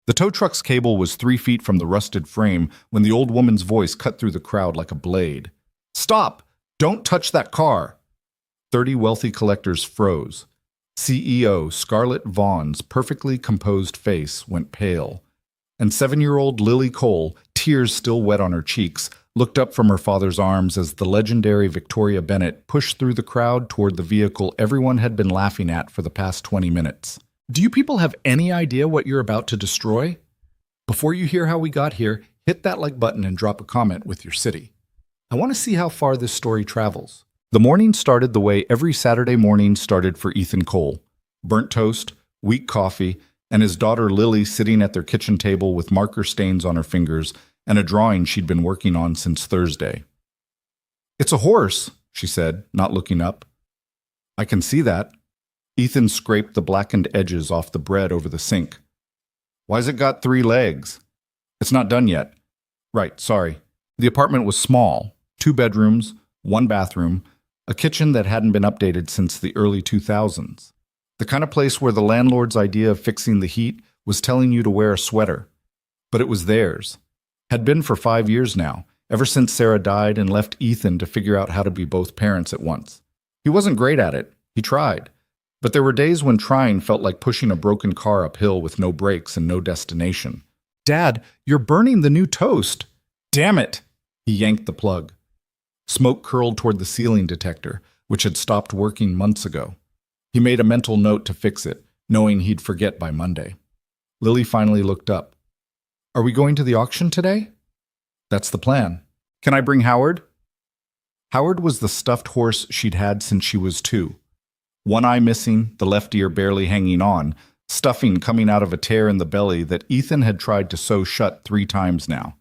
The tow truck's cable was 3 feet from the rusted frame when the old woman's voice cut through the crowd like a blade. "Stop! Don't touch that car!" 30 wealthy collectors froze. CEO Scarlett Vaughn's perfectly composed face went pale, and 7-year-old Lily Cole, tears still wet on her cheeks, looked up from her father's arms as the legendary Victoria Bennett pushed through the crowd toward the vehicle everyone had been laughing at for the past 20 minutes. Do you people have any idea what you're about to destroy? Before you hear how we got here, hit that like button and drop a comment with your city. I want to see how far this story travels. The morning started the way every Saturday morning started for Ethan Cole. Burnt toast, weak coffee, and his daughter Lily sitting at their kitchen table with marker stains on her fingers and a drawing she'd been working on since Thursday. "It's a horse," she said, not looking up. "I can see that." Ethan scraped the blackened edges off the bread over the sink. "Why's it got 3 legs?" "It's not done yet." "Right, sorry." The apartment was small, 2 bedrooms, 1 bathroom, a kitchen that hadn't been updated since the early 2000s. The kind of place where the landlord's idea of fixing the heat was telling you to wear a sweater. But it was theirs. Had been for 5 years now, ever since Sarah died and left Ethan to figure out how to be both parents at once. He wasn't great at it. He tried. But there were days when trying felt like pushing a broken car uphill with no brakes and no destination. "Dad, you're burning the new toast." "Damn it!" He yanked the plug. Smoke curled toward the ceiling detector, which had stopped working months ago. He made a mental note to fix it, knowing he'd forget by Monday. Lily finally looked up. "Are we going to the auction today?" "That's the plan." "Can I bring Howard?" Howard was the stuffed horse she'd had since she was 2. One eye missing, the left ear barely hanging on, stuffing coming out of a tear in the belly that Ethan had tried to sew shut 3 times now.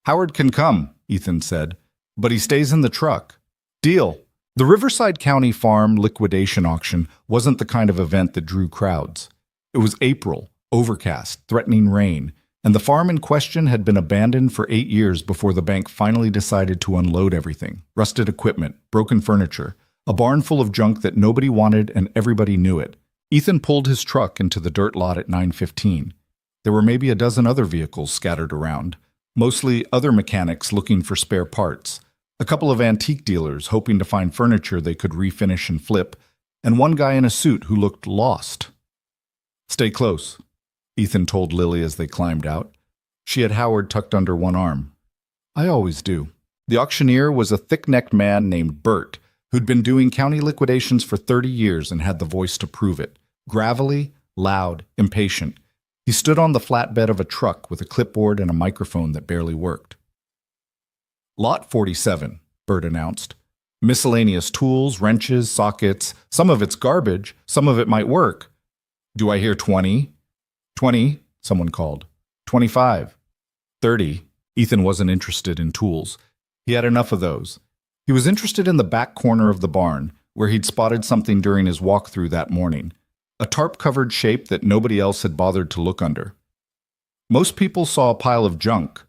"Howard can come," Ethan said, "but he stays in the truck." "Deal." The Riverside County Farm liquidation auction wasn't the kind of event that drew crowds. It was April, overcast, threatening rain, and the farm in question had been abandoned for 8 years before the bank finally decided to unload everything: rusted equipment, broken furniture, a barn full of junk that nobody wanted and everybody knew it. Ethan pulled his truck into the dirt lot at 9:15. There were maybe a dozen other vehicles scattered around, mostly other mechanics looking for spare parts, a couple of antique dealers hoping to find furniture they could refinish and flip, and one guy in a suit who looked lost. "Stay close," Ethan told Lily as they climbed out. She had Howard tucked under one arm. "I always do." The auctioneer was a thick-necked man named Bert, who'd been doing county liquidations for 30 years and had the voice to prove it. Gravelly, loud, impatient. He stood on the flatbed of a truck with a clipboard and a microphone that barely worked. "Lot 47, Bert announced. "Miscellaneous tools, wrenches, sockets. Some of it's garbage, some of it might work." "Do I hear 20? 20, someone called. 25. 30. Ethan wasn't interested in tools. He had enough of those. He was interested in the back corner of the barn, where he'd spotted something during his walkthrough that morning. A tarp-covered shape that nobody else had bothered to look under. Most people saw a pile of junk.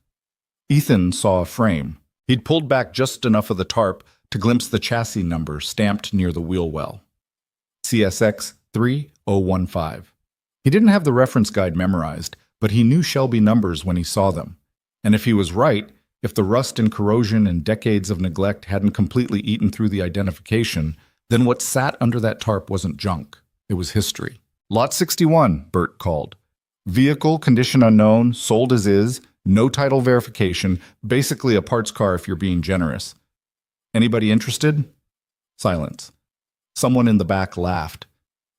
Ethan saw a frame. He'd pulled back just enough of the tarp to glimpse the chassis number stamped near the wheel well. CSX 3015. He didn't have the reference guide memorized, but he knew Shelby numbers when he saw them. And if he was right, if the rust and corrosion and decades of neglect hadn't completely eaten through the identification, then what sat under that tarp wasn't junk. It was history. "Lot 61, Bert called. "Vehicle, condition unknown, sold as is, no title verification, basically a parts car if you're being generous. Anybody interested?" Silence. Someone in the back laughed.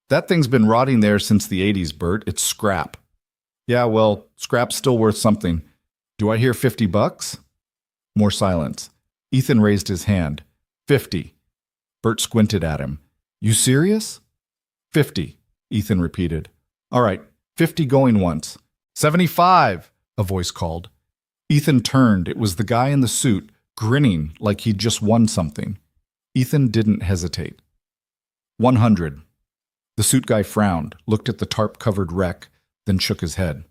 "That thing's been rotting there since the 80s, Bert. It's scrap." "Yeah, well, scrap's still worth something. Do I hear $50? More silence. Ethan raised his hand. 50. Bert squinted at him. "You serious?" 50, Ethan repeated. "All right, 50 going once." 75, a voice called. Ethan turned. It was the guy in the suit, grinning like he'd just won something. Ethan didn't hesitate. 100. The suit guy frowned, looked at the tarp-covered wreck, then shook his head.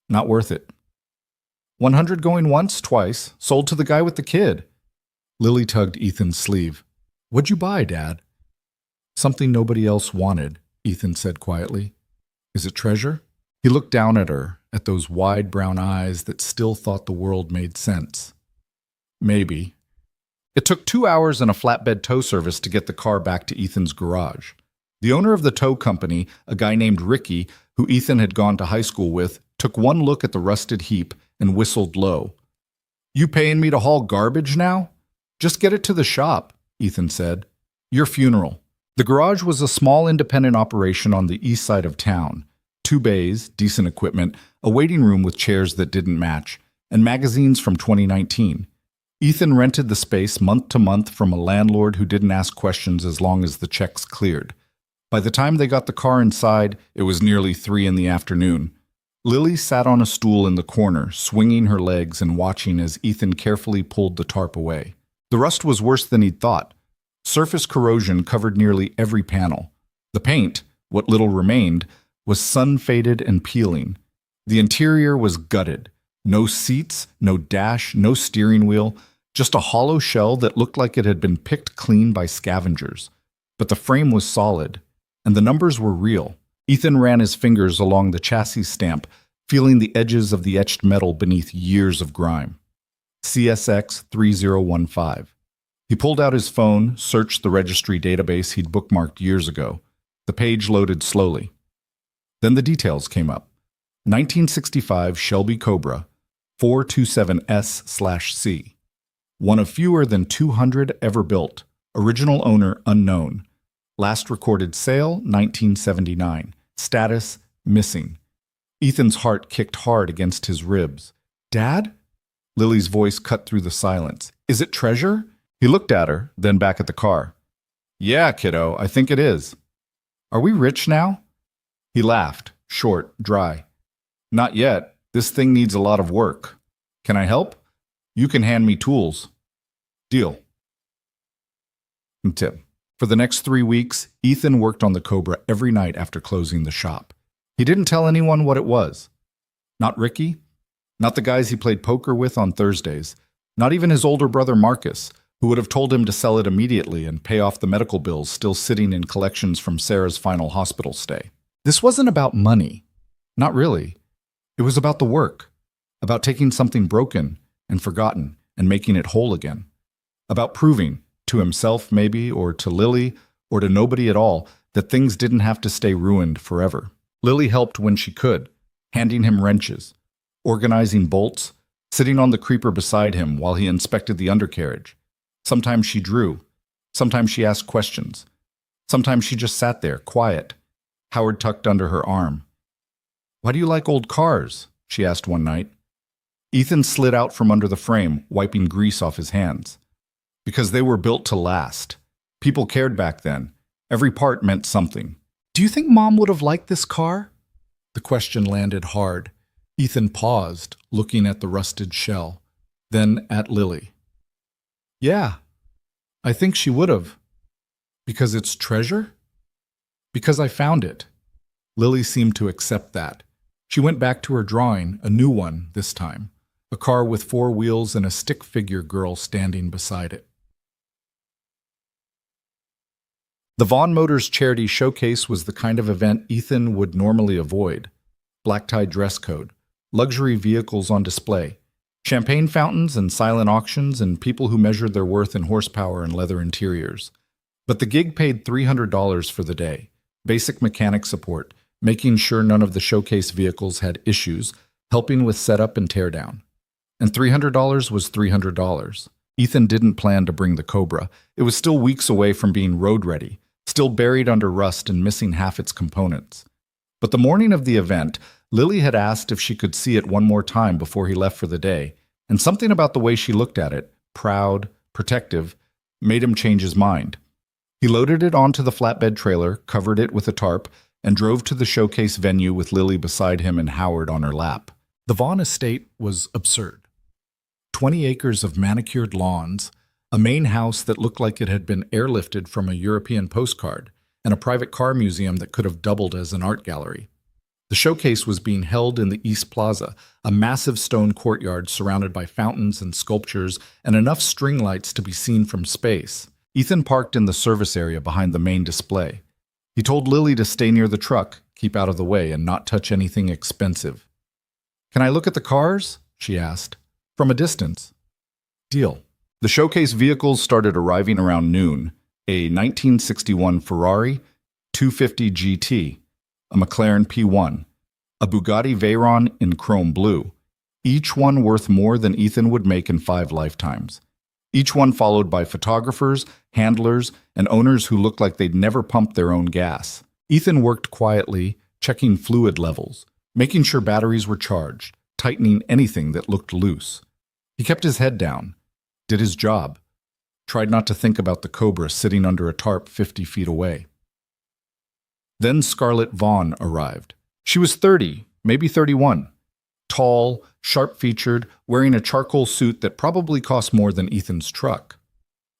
"Not worth it." 100 going once, twice, sold to the guy with the kid. Lily tugged Ethan's sleeve. "What'd you buy, Dad?" "Something nobody else wanted," Ethan said quietly. "Is it treasure?" He looked down at her, at those wide brown eyes that still thought the world made sense. Maybe. It took 2 hours and a flatbed tow service to get the car back to Ethan's garage. The owner of the tow company, a guy named Ricky, who Ethan had gone to high school with, took one look at the rusted heap and whistled low. "You paying me to haul garbage now?" "Just get it to the shop," Ethan said. "Your funeral." The garage was a small independent operation on the east side of town. 2 bays, decent equipment, a waiting room with chairs that didn't match, and magazines from 2019. Ethan rented the space month to month from a landlord who didn't ask questions as long as the checks cleared. By the time they got the car inside, it was nearly 3 in the afternoon. Lily sat on a stool in the corner, swinging her legs and watching as Ethan carefully pulled the tarp away. The rust was worse than he'd thought. Surface corrosion covered nearly every panel. The paint, what little remained, was sun-faded and peeling. The interior was gutted. No seats, no dash, no steering wheel, just a hollow shell that looked like it had been picked clean by scavengers. But the frame was solid, and the numbers were real. Ethan ran his fingers along the chassis stamp, feeling the edges of the etched metal beneath years of grime. CSX 3015. He pulled out his phone, searched the registry database he'd bookmarked years ago. The page loaded slowly. Then the details came up. 1965 Shelby Cobra, 427S/C. One of fewer than 200 ever built. Original owner unknown. Last recorded sale 1979. Status missing. Ethan's heart kicked hard against his ribs. "Dad?" Lily's voice cut through the silence. "Is it treasure?" He looked at her, then back at the car. "Yeah, kiddo, I think it is." "Are we rich now?" He laughed, short, dry. "Not yet. This thing needs a lot of work. Can I help? You can hand me tools." "Deal." Tip. For the next 3 weeks, Ethan worked on the Cobra every night after closing the shop. He didn't tell anyone what it was. Not Ricky. Not the guys he played poker with on Thursdays. Not even his older brother Marcus, who would have told him to sell it immediately and pay off the medical bills still sitting in collections from Sarah's final hospital stay. This wasn't about money. Not really. It was about the work. About taking something broken and forgotten and making it whole again. About proving, to himself maybe, or to Lily, or to nobody at all, that things didn't have to stay ruined forever. Lily helped when she could, handing him wrenches, organizing bolts, sitting on the creeper beside him while he inspected the undercarriage. Sometimes she drew. Sometimes she asked questions. Sometimes she just sat there, quiet, Howard tucked under her arm. "Why do you like old cars?" she asked one night. Ethan slid out from under the frame, wiping grease off his hands. "Because they were built to last. People cared back then. Every part meant something." "Do you think Mom would have liked this car?" The question landed hard. Ethan paused, looking at the rusted shell, then at Lily. "Yeah, I think she would have." "Because it's treasure?" "Because I found it." Lily seemed to accept that. She went back to her drawing, a new one this time, a car with 4 wheels and a stick figure girl standing beside it. The Vaughn Motors Charity Showcase was the kind of event Ethan would normally avoid. Black-tie dress code, luxury vehicles on display, champagne fountains and silent auctions, and people who measured their worth in horsepower and leather interiors. But the gig paid $300 for the day. Basic mechanic support, making sure none of the showcase vehicles had issues, helping with setup and teardown. And $300 was $300. Ethan didn't plan to bring the Cobra. It was still weeks away from being road-ready, still buried under rust and missing half its components. But the morning of the event, Lily had asked if she could see it one more time before he left for the day, and something about the way she looked at it, proud, protective, made him change his mind. He loaded it onto the flatbed trailer, covered it with a tarp, and drove to the showcase venue with Lily beside him and Howard on her lap. The Vaughn estate was absurd. 20 acres of manicured lawns, a main house that looked like it had been airlifted from a European postcard, and a private car museum that could have doubled as an art gallery. The showcase was being held in the East Plaza, a massive stone courtyard surrounded by fountains and sculptures and enough string lights to be seen from space. Ethan parked in the service area behind the main display. He told Lily to stay near the truck, keep out of the way, and not touch anything expensive. Can I look at the cars? She asked. From a distance. Deal. The showcase vehicles started arriving around noon. A 1961 Ferrari 250 GT, a McLaren P1, a Bugatti Veyron in chrome blue, each one worth more than Ethan would make in 5 lifetimes. Each one followed by photographers, handlers, and owners who looked like they'd never pumped their own gas. Ethan worked quietly, checking fluid levels, making sure batteries were charged, tightening anything that looked loose. He kept his head down, did his job, tried not to think about the Cobra sitting under a tarp 50 feet away. Then Scarlett Vaughn arrived. She was 30, maybe 31. Tall, sharp-featured, wearing a charcoal suit that probably cost more than Ethan's truck.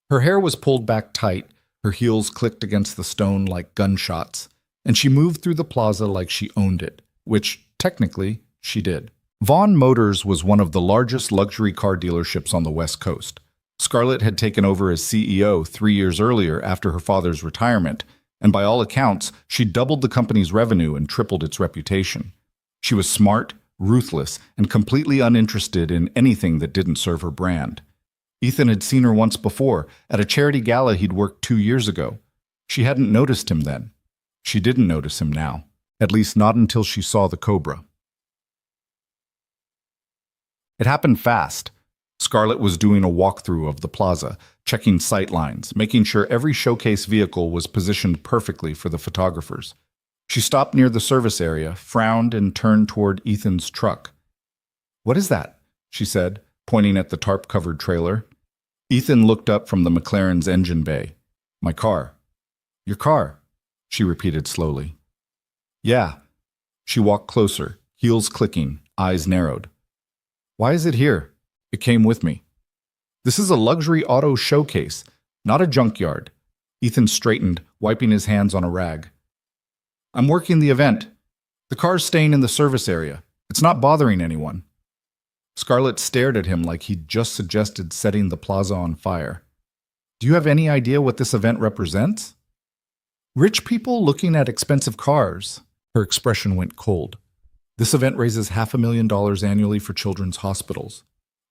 Her hair was pulled back tight, her heels clicked against the stone like gunshots, and she moved through the plaza like she owned it, which, technically, she did. Vaughn Motors was one of the largest luxury car dealerships on the West Coast. Scarlett had taken over as CEO 3 years earlier after her father's retirement, and by all accounts, she doubled the company's revenue and tripled its reputation. She was smart, ruthless, and completely uninterested in anything that didn't serve her brand. Ethan had seen her once before, at a charity gala he'd worked 2 years ago. She hadn't noticed him then. She didn't notice him now, at least not until she saw the Cobra. It happened fast. Scarlett was doing a walkthrough of the plaza, checking sight lines, making sure every showcase vehicle was positioned perfectly for the photographers. She stopped near the service area, frowned, and turned toward Ethan's truck. "What is that?" she said, pointing at the tarp-covered trailer. Ethan looked up from the McLaren's engine bay. "My car." "Your car," she repeated slowly. "Yeah." She walked closer, heels clicking, eyes narrowed. "Why is it here?" "It came with me." "This is a luxury auto showcase, not a junkyard." Ethan straightened, wiping his hands on a rag. "I'm working the event. The car's staying in the service area. It's not bothering anyone." Scarlett stared at him like he'd just suggested setting the plaza on fire. "Do you have any idea what this event represents?" "Rich people looking at expensive cars." Her expression went cold. "This event raises $500,000 annually for children's hospitals.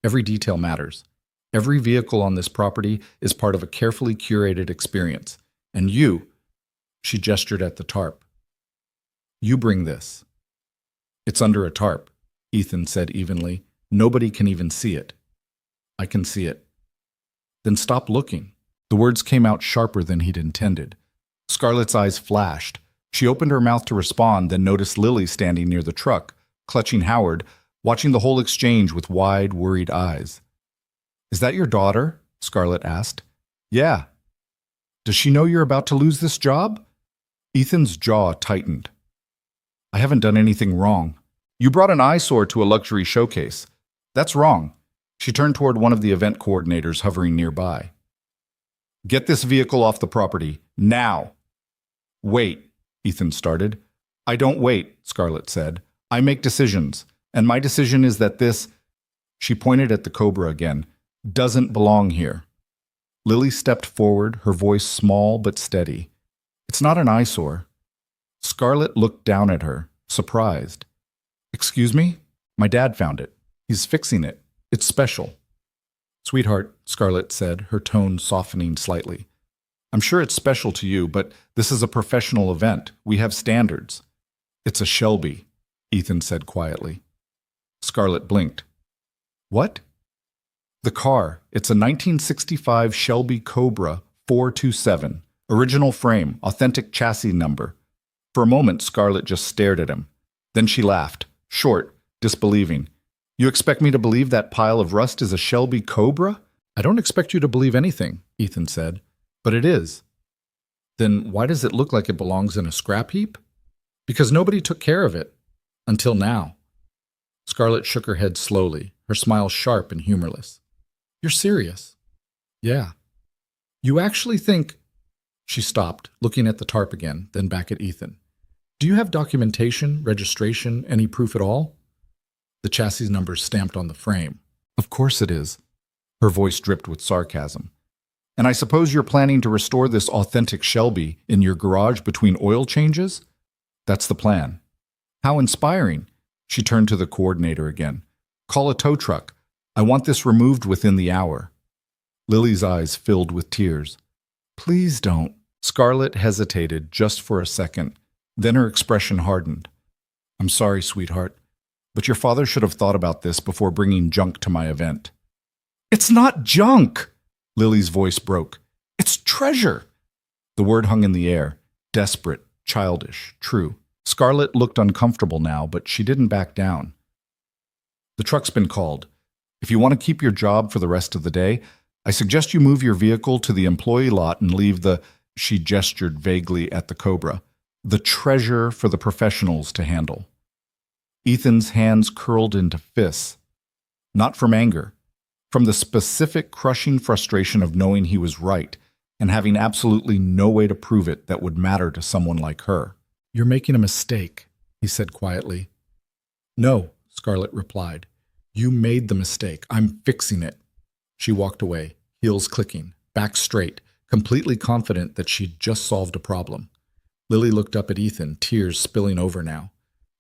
Every detail matters. Every vehicle on this property is part of a carefully curated experience. And you," she gestured at the tarp, "you bring this." "It's under a tarp," Ethan said evenly. "Nobody can even see it." "I can see it." "Then stop looking." The words came out sharper than he'd intended. Scarlett's eyes flashed. She opened her mouth to respond, then noticed Lily standing near the truck, clutching Howard, watching the whole exchange with wide, worried eyes. "Is that your daughter?" Scarlett asked. "Yeah." "Does she know you're about to lose this job?" Ethan's jaw tightened. "I haven't done anything wrong. You brought an eyesore to a luxury showcase. That's wrong." She turned toward one of the event coordinators hovering nearby. "Get this vehicle off the property, now." "Wait," Ethan started. "I don't wait," Scarlett said. "I make decisions, and my decision is that this," she pointed at the Cobra again, "doesn't belong here." Lily stepped forward, her voice small but steady. "It's not an eyesore." Scarlett looked down at her, surprised. "Excuse me? My dad found it. He's fixing it. It's special." "Sweetheart," Scarlett said, her tone softening slightly. "I'm sure it's special to you, but this is a professional event. We have standards." "It's a Shelby," Ethan said quietly. Scarlett blinked. "What?" "The car. It's a 1965 Shelby Cobra 427. Original frame, authentic chassis number." For a moment, Scarlett just stared at him. Then she laughed, short, disbelieving. "You expect me to believe that pile of rust is a Shelby Cobra?" "I don't expect you to believe anything," Ethan said. "But it is." "Then why does it look like it belongs in a scrap heap?" "Because nobody took care of it. Until now." Scarlett shook her head slowly, her smile sharp and humorless. "You're serious?" "Yeah." "You actually think—" She stopped, looking at the tarp again, then back at Ethan. "Do you have documentation, registration, any proof at all?" The chassis number stamped on the frame. "Of course it is." Her voice dripped with sarcasm. "And I suppose you're planning to restore this authentic Shelby in your garage between oil changes?" That's the plan. How inspiring. She turned to the coordinator again. Call a tow truck. I want this removed within the hour. Lily's eyes filled with tears. Please don't. Scarlett hesitated just for a second. Then her expression hardened. I'm sorry, sweetheart, but your father should have thought about this before bringing junk to my event. It's not junk! Lily's voice broke. It's treasure! The word hung in the air. Desperate, childish, true. Scarlett looked uncomfortable now, but she didn't back down. The truck's been called. If you want to keep your job for the rest of the day, I suggest you move your vehicle to the employee lot and leave the, she gestured vaguely at the Cobra, the treasure for the professionals to handle. Ethan's hands curled into fists. Not from anger, from the specific crushing frustration of knowing he was right and having absolutely no way to prove it that would matter to someone like her. You're making a mistake, he said quietly. No, Scarlett replied. You made the mistake. I'm fixing it. She walked away, heels clicking, back straight, completely confident that she'd just solved a problem. Lily looked up at Ethan, tears spilling over now.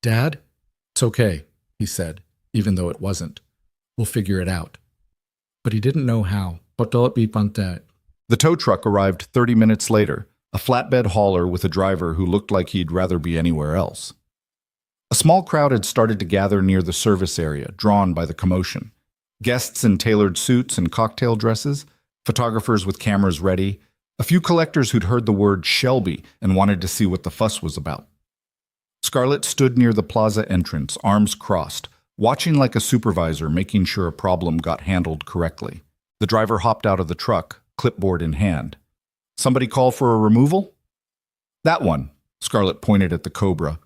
Dad? It's okay, he said, even though it wasn't. We'll figure it out. But he didn't know how. The tow truck arrived 30 minutes later, a flatbed hauler with a driver who looked like he'd rather be anywhere else. A small crowd had started to gather near the service area, drawn by the commotion. Guests in tailored suits and cocktail dresses, photographers with cameras ready, a few collectors who'd heard the word Shelby and wanted to see what the fuss was about. Scarlett stood near the plaza entrance, arms crossed, watching like a supervisor, making sure a problem got handled correctly. The driver hopped out of the truck, clipboard in hand. Somebody call for a removal? That one, Scarlett pointed at the Cobra.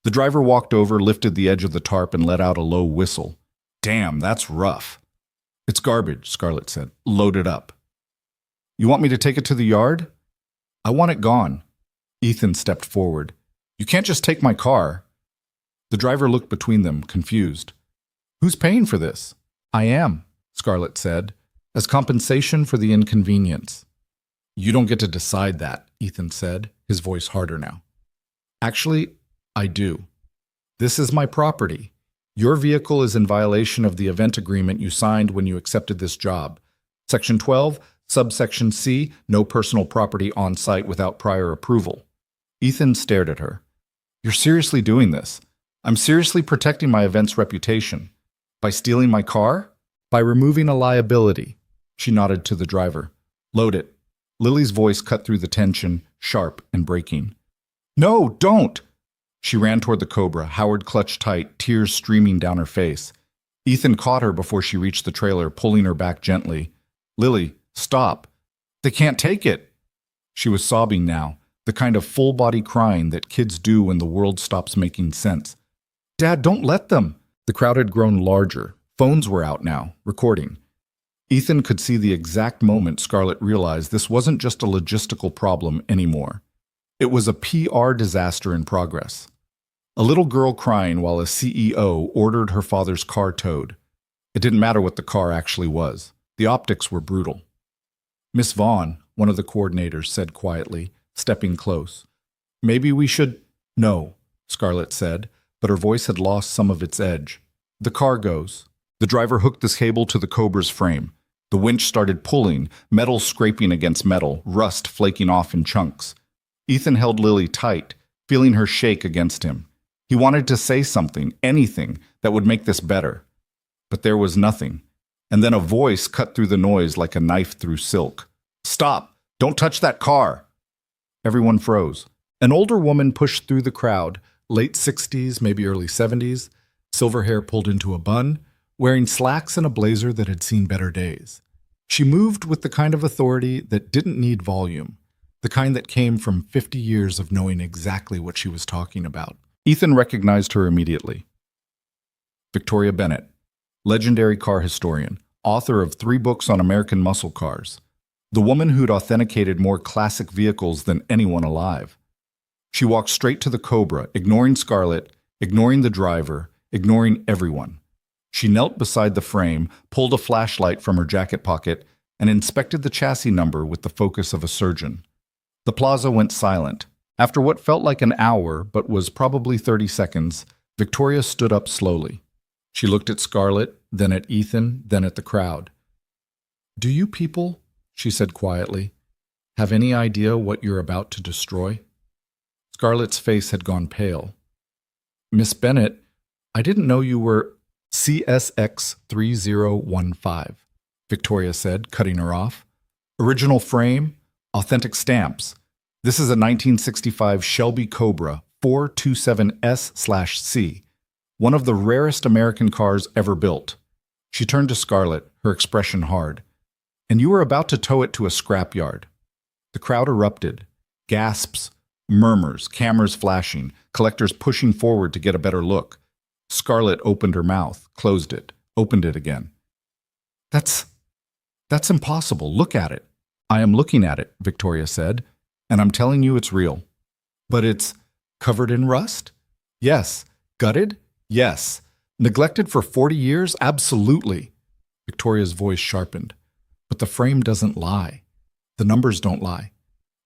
The driver walked over, lifted the edge of the tarp, and let out a low whistle. Damn, that's rough. It's garbage, Scarlett said. Load it up. You want me to take it to the yard? I want it gone. Ethan stepped forward. You can't just take my car. The driver looked between them, confused. Who's paying for this? I am, Scarlett said, as compensation for the inconvenience. You don't get to decide that, Ethan said, his voice harder now. Actually, I do. This is my property. Your vehicle is in violation of the event agreement you signed when you accepted this job. Section 12, subsection C, no personal property on site without prior approval. Ethan stared at her. You're seriously doing this? I'm seriously protecting my event's reputation. By stealing my car? By removing a liability. She nodded to the driver. Load it. Lily's voice cut through the tension, sharp and breaking. No, don't! She ran toward the Cobra, Howard clutched tight, tears streaming down her face. Ethan caught her before she reached the trailer, pulling her back gently. Lily, stop. They can't take it. She was sobbing now, the kind of full-body crying that kids do when the world stops making sense. Dad, don't let them. The crowd had grown larger. Phones were out now, recording. Ethan could see the exact moment Scarlett realized this wasn't just a logistical problem anymore. It was a PR disaster in progress. A little girl crying while a CEO ordered her father's car towed. It didn't matter what the car actually was. The optics were brutal. Miss Vaughn, one of the coordinators, said quietly, stepping close. Maybe we should... No, Scarlett said, but her voice had lost some of its edge. The car goes. The driver hooked the cable to the Cobra's frame. The winch started pulling, metal scraping against metal, rust flaking off in chunks. Ethan held Lily tight, feeling her shake against him. He wanted to say something, anything, that would make this better. But there was nothing. And then a voice cut through the noise like a knife through silk. Stop! Don't touch that car! Everyone froze. An older woman pushed through the crowd, late 60s, maybe early 70s, silver hair pulled into a bun, wearing slacks and a blazer that had seen better days. She moved with the kind of authority that didn't need volume, the kind that came from 50 years of knowing exactly what she was talking about. Ethan recognized her immediately. Victoria Bennett, legendary car historian, author of 3 books on American muscle cars, the woman who'd authenticated more classic vehicles than anyone alive. She walked straight to the Cobra, ignoring Scarlett, ignoring the driver, ignoring everyone. She knelt beside the frame, pulled a flashlight from her jacket pocket, and inspected the chassis number with the focus of a surgeon. The plaza went silent. After what felt like an hour, but was probably 30 seconds, Victoria stood up slowly. She looked at Scarlett, then at Ethan, then at the crowd. "Do you people," she said quietly, "have any idea what you're about to destroy?" Scarlett's face had gone pale. "Miss Bennett, I didn't know you were—" "CSX 3015, Victoria said, cutting her off. "Original frame, authentic stamps. This is a 1965 Shelby Cobra 427S/C, one of the rarest American cars ever built." She turned to Scarlett, her expression hard. "And you were about to tow it to a scrapyard." The crowd erupted. Gasps, murmurs, cameras flashing, collectors pushing forward to get a better look. Scarlett opened her mouth, closed it, opened it again. That's impossible. Look at it." "I am looking at it," Victoria said, "and I'm telling you it's real." "But it's covered in rust?" "Yes." "Gutted?" "Yes." "Neglected for 40 years? Absolutely." Victoria's voice sharpened. "But the frame doesn't lie. The numbers don't lie.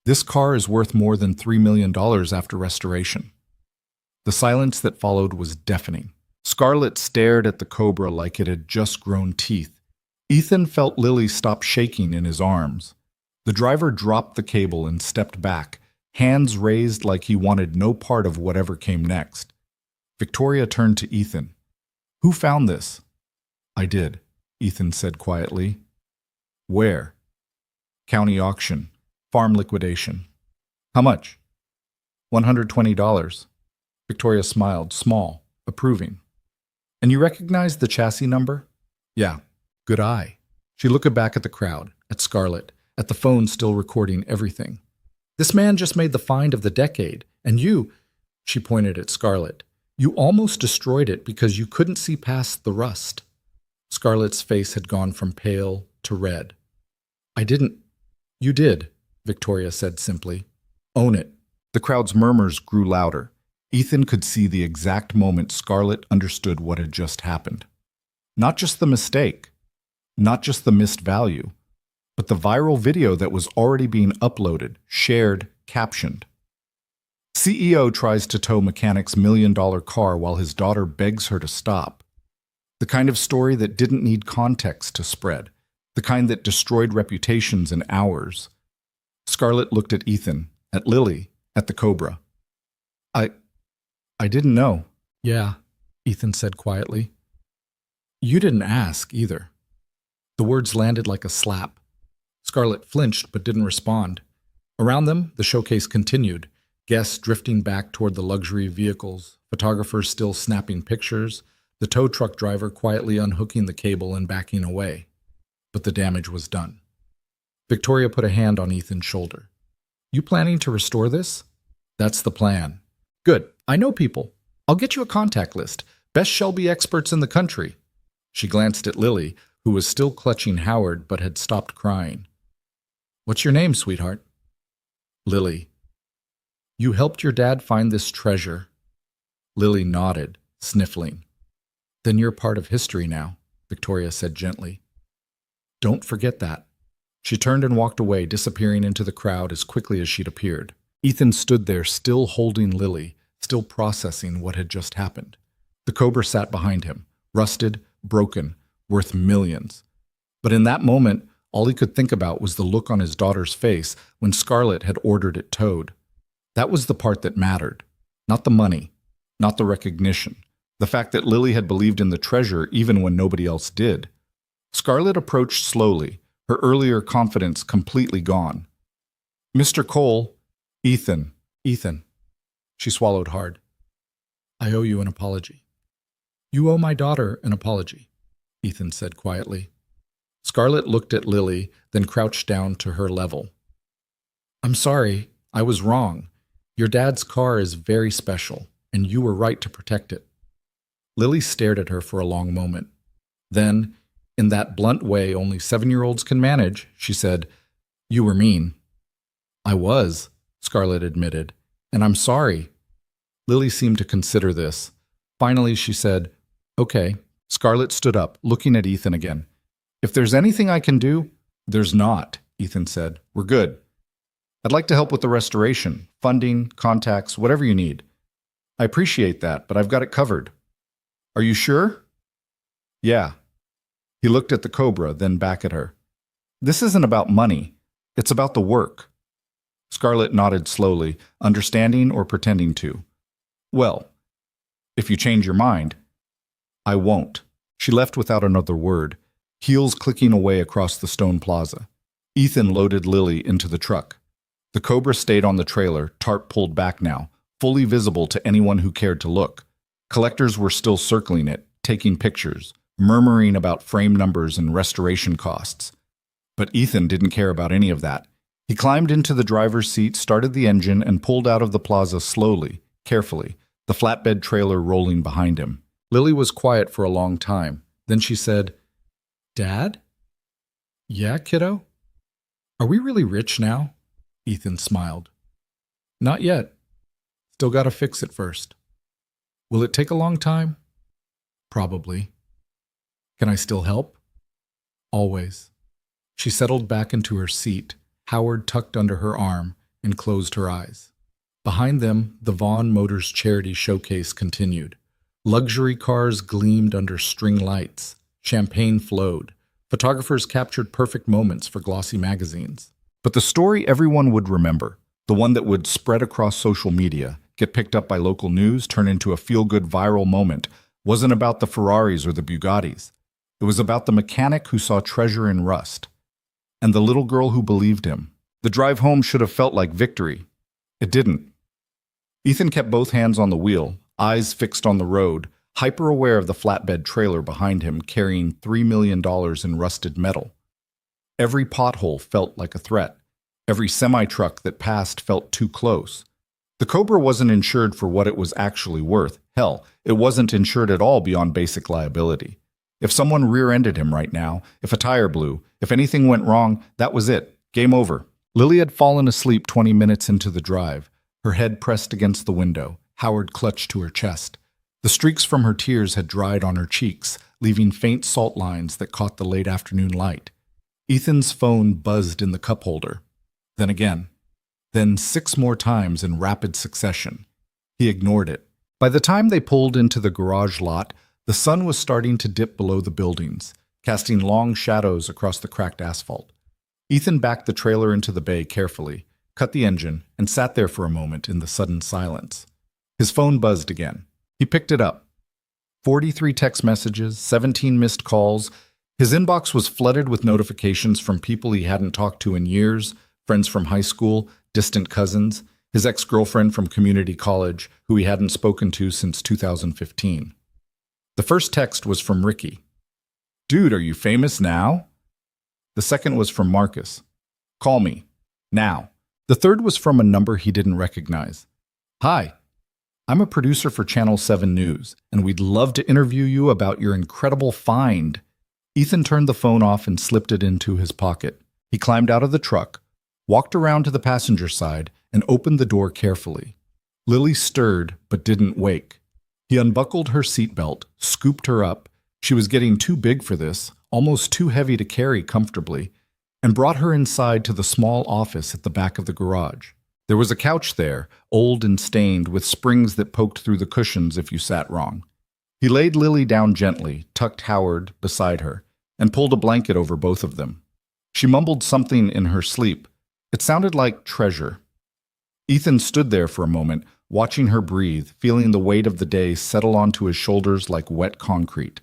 This car is worth more than $3 million after restoration." The silence that followed was deafening. Scarlett stared at the Cobra like it had just grown teeth. Ethan felt Lily stop shaking in his arms. The driver dropped the cable and stepped back, hands raised like he wanted no part of whatever came next. Victoria turned to Ethan. "Who found this?" "I did," Ethan said quietly. "Where?" "County auction. Farm liquidation." "How much?" $120. Victoria smiled, small, approving. "And you recognize the chassis number?" "Yeah." "Good eye." She looked back at the crowd, at Scarlett, at the phone still recording everything. "This man just made the find of the decade, and you," she pointed at Scarlett, "you almost destroyed it because you couldn't see past the rust." Scarlett's face had gone from pale to red. "I didn't." "You did," Victoria said simply. "Own it." The crowd's murmurs grew louder. Ethan could see the exact moment Scarlett understood what had just happened. Not just the mistake, not just the missed value, but the viral video that was already being uploaded, shared, captioned. CEO tries to tow mechanic's $1 million car while his daughter begs her to stop. The kind of story that didn't need context to spread, the kind that destroyed reputations in hours. Scarlett looked at Ethan, at Lily, at the Cobra. I didn't know." "Yeah," Ethan said quietly. "You didn't ask, either." The words landed like a slap. Scarlett flinched but didn't respond. Around them, the showcase continued, guests drifting back toward the luxury vehicles, photographers still snapping pictures, the tow truck driver quietly unhooking the cable and backing away. But the damage was done. Victoria put a hand on Ethan's shoulder. "You planning to restore this?" "That's the plan." "Good. I know people. I'll get you a contact list. Best Shelby experts in the country." She glanced at Lily, who was still clutching Howard but had stopped crying. "What's your name, sweetheart?" "Lily." "You helped your dad find this treasure." Lily nodded, sniffling. "Then you're part of history now," Victoria said gently. "Don't forget that." She turned and walked away, disappearing into the crowd as quickly as she'd appeared. Ethan stood there, still holding Lily, still processing what had just happened. The Cobra sat behind him, rusted, broken, worth millions. But in that moment, all he could think about was the look on his daughter's face when Scarlett had ordered it towed. That was the part that mattered. Not the money, not the recognition, the fact that Lily had believed in the treasure even when nobody else did. Scarlett approached slowly, her earlier confidence completely gone. "Mr. Cole." Ethan. She swallowed hard. "I owe you an apology." "You owe my daughter an apology," Ethan said quietly. Scarlett looked at Lily, then crouched down to her level. "I'm sorry. I was wrong. Your dad's car is very special, and you were right to protect it." Lily stared at her for a long moment. Then, in that blunt way only 7-year-olds can manage, she said, "You were mean." "I was," Scarlett admitted, "and I'm sorry." Lily seemed to consider this. Finally, she said, "Okay." Scarlett stood up, looking at Ethan again. "If there's anything I can do—" "There's not," Ethan said. "We're good. I'd like to help with the restoration, funding, contacts, whatever you need. I appreciate that, but I've got it covered. Are you sure? Yeah. He looked at the Cobra, then back at her. This isn't about money. It's about the work. Scarlett nodded slowly, understanding or pretending to. Well, if you change your mind, I won't. She left without another word, heels clicking away across the stone plaza. Ethan loaded Lily into the truck. The Cobra stayed on the trailer, tarp pulled back now, fully visible to anyone who cared to look. Collectors were still circling it, taking pictures, murmuring about frame numbers and restoration costs. But Ethan didn't care about any of that. He climbed into the driver's seat, started the engine, and pulled out of the plaza slowly, carefully, the flatbed trailer rolling behind him. Lily was quiet for a long time. Then she said, "Dad? Yeah, kiddo? Are we really rich now?" Ethan smiled. "Not yet. Still gotta fix it first." "Will it take a long time?" "Probably." "Can I still help?" "Always." She settled back into her seat, Howard tucked under her arm, and closed her eyes. Behind them, the Vaughn Motors Charity Showcase continued. Luxury cars gleamed under string lights. Champagne flowed. Photographers captured perfect moments for glossy magazines. But the story everyone would remember, the one that would spread across social media, get picked up by local news, turn into a feel-good viral moment, wasn't about the Ferraris or the Bugattis. It was about the mechanic who saw treasure in rust. And the little girl who believed him. The drive home should have felt like victory. It didn't. Ethan kept both hands on the wheel, eyes fixed on the road, hyper-aware of the flatbed trailer behind him carrying $3 million in rusted metal. Every pothole felt like a threat. Every semi-truck that passed felt too close. The Cobra wasn't insured for what it was actually worth. Hell, it wasn't insured at all beyond basic liability. If someone rear-ended him right now, if a tire blew, if anything went wrong, that was it. Game over. Lily had fallen asleep 20 minutes into the drive, her head pressed against the window, Howard clutched to her chest. The streaks from her tears had dried on her cheeks, leaving faint salt lines that caught the late afternoon light. Ethan's phone buzzed in the cup holder. Then again. Then 6 more times in rapid succession. He ignored it. By the time they pulled into the garage lot, the sun was starting to dip below the buildings, casting long shadows across the cracked asphalt. Ethan backed the trailer into the bay carefully, cut the engine, and sat there for a moment in the sudden silence. His phone buzzed again. He picked it up. 43 text messages, 17 missed calls. His inbox was flooded with notifications from people he hadn't talked to in years, friends from high school, distant cousins, his ex-girlfriend from community college, who he hadn't spoken to since 2015. The first text was from Ricky. "Dude, are you famous now?" The second was from Marcus. "Call me. Now." The third was from a number he didn't recognize. "Hi. I'm a producer for Channel 7 News, and we'd love to interview you about your incredible find." Ethan turned the phone off and slipped it into his pocket. He climbed out of the truck, walked around to the passenger side, and opened the door carefully. Lily stirred, but didn't wake. He unbuckled her seatbelt, scooped her up. She was getting too big for this, almost too heavy to carry comfortably, and brought her inside to the small office at the back of the garage. There was a couch there, old and stained, with springs that poked through the cushions if you sat wrong. He laid Lily down gently, tucked Howard beside her, and pulled a blanket over both of them. She mumbled something in her sleep. It sounded like treasure. Ethan stood there for a moment, watching her breathe, feeling the weight of the day settle onto his shoulders like wet concrete.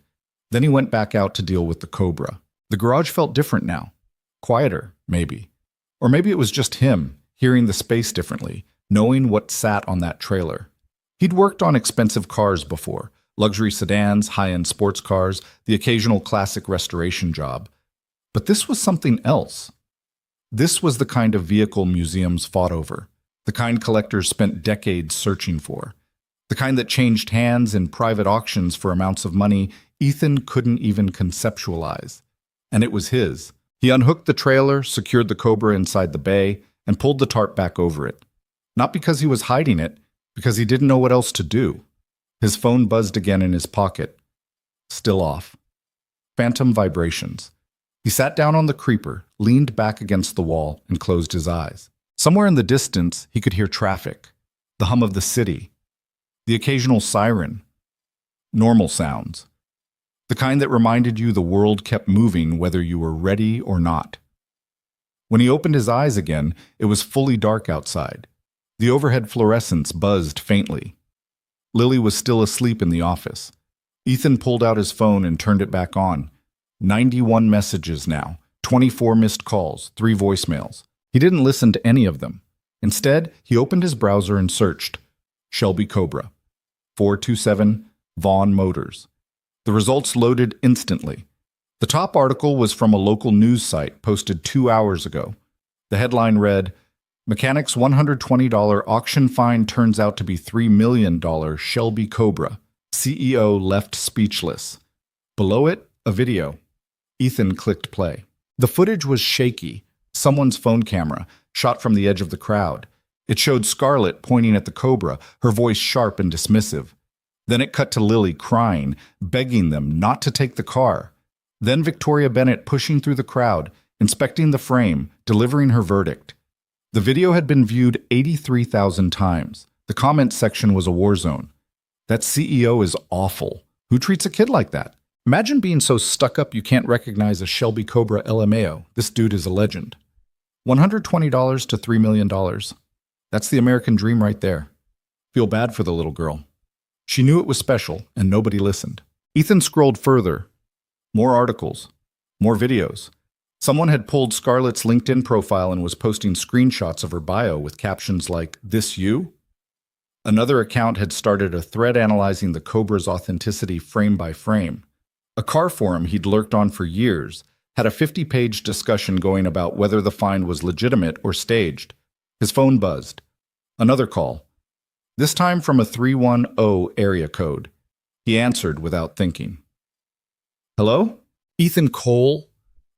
Then he went back out to deal with the Cobra. The garage felt different now. Quieter, maybe. Or maybe it was just him, hearing the space differently, knowing what sat on that trailer. He'd worked on expensive cars before, luxury sedans, high-end sports cars, the occasional classic restoration job. But this was something else. This was the kind of vehicle museums fought over. The kind collectors spent decades searching for. The kind that changed hands in private auctions for amounts of money Ethan couldn't even conceptualize. And it was his. He unhooked the trailer, secured the Cobra inside the bay, and pulled the tarp back over it. Not because he was hiding it, because he didn't know what else to do. His phone buzzed again in his pocket. Still off. Phantom vibrations. He sat down on the creeper, leaned back against the wall, and closed his eyes. Somewhere in the distance, he could hear traffic, the hum of the city, the occasional siren, normal sounds, the kind that reminded you the world kept moving whether you were ready or not. When he opened his eyes again, it was fully dark outside. The overhead fluorescents buzzed faintly. Lily was still asleep in the office. Ethan pulled out his phone and turned it back on. 91 messages now, 24 missed calls, 3 voicemails. He didn't listen to any of them. Instead, he opened his browser and searched Shelby Cobra, 427 Vaughn Motors. The results loaded instantly. The top article was from a local news site posted 2 hours ago. The headline read, Mechanic's $120 auction fine turns out to be $3 million Shelby Cobra. CEO left speechless. Below it, a video. Ethan clicked play. The footage was shaky, someone's phone camera, shot from the edge of the crowd. It showed Scarlett pointing at the Cobra, her voice sharp and dismissive. Then it cut to Lily crying, begging them not to take the car. Then Victoria Bennett pushing through the crowd, inspecting the frame, delivering her verdict. The video had been viewed 83,000 times. The comments section was a war zone. That CEO is awful. Who treats a kid like that? Imagine being so stuck up you can't recognize a Shelby Cobra LMAO. This dude is a legend. $120 to $3 million. That's the American dream right there. Feel bad for the little girl. She knew it was special, and nobody listened. Ethan scrolled further. More articles. More videos. Someone had pulled Scarlett's LinkedIn profile and was posting screenshots of her bio with captions like, "This you?" Another account had started a thread analyzing the Cobra's authenticity frame by frame. A car forum he'd lurked on for years had a 50-page discussion going about whether the find was legitimate or staged. His phone buzzed. Another call. This time from a 310 area code. He answered without thinking. Hello? Ethan Cole?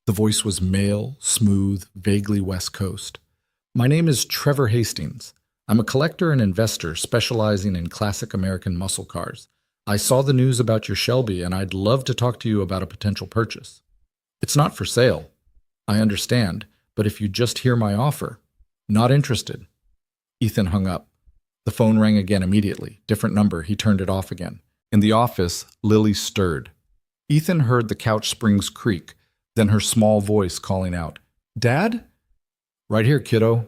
The voice was male, smooth, vaguely West Coast. My name is Trevor Hastings. I'm a collector and investor specializing in classic American muscle cars. I saw the news about your Shelby and I'd love to talk to you about a potential purchase. It's not for sale. I understand, but if you just hear my offer, not interested. Ethan hung up. The phone rang again immediately. Different number. He turned it off again. In the office, Lily stirred. Ethan heard the couch springs creak, then her small voice calling out, Dad? Right here, kiddo.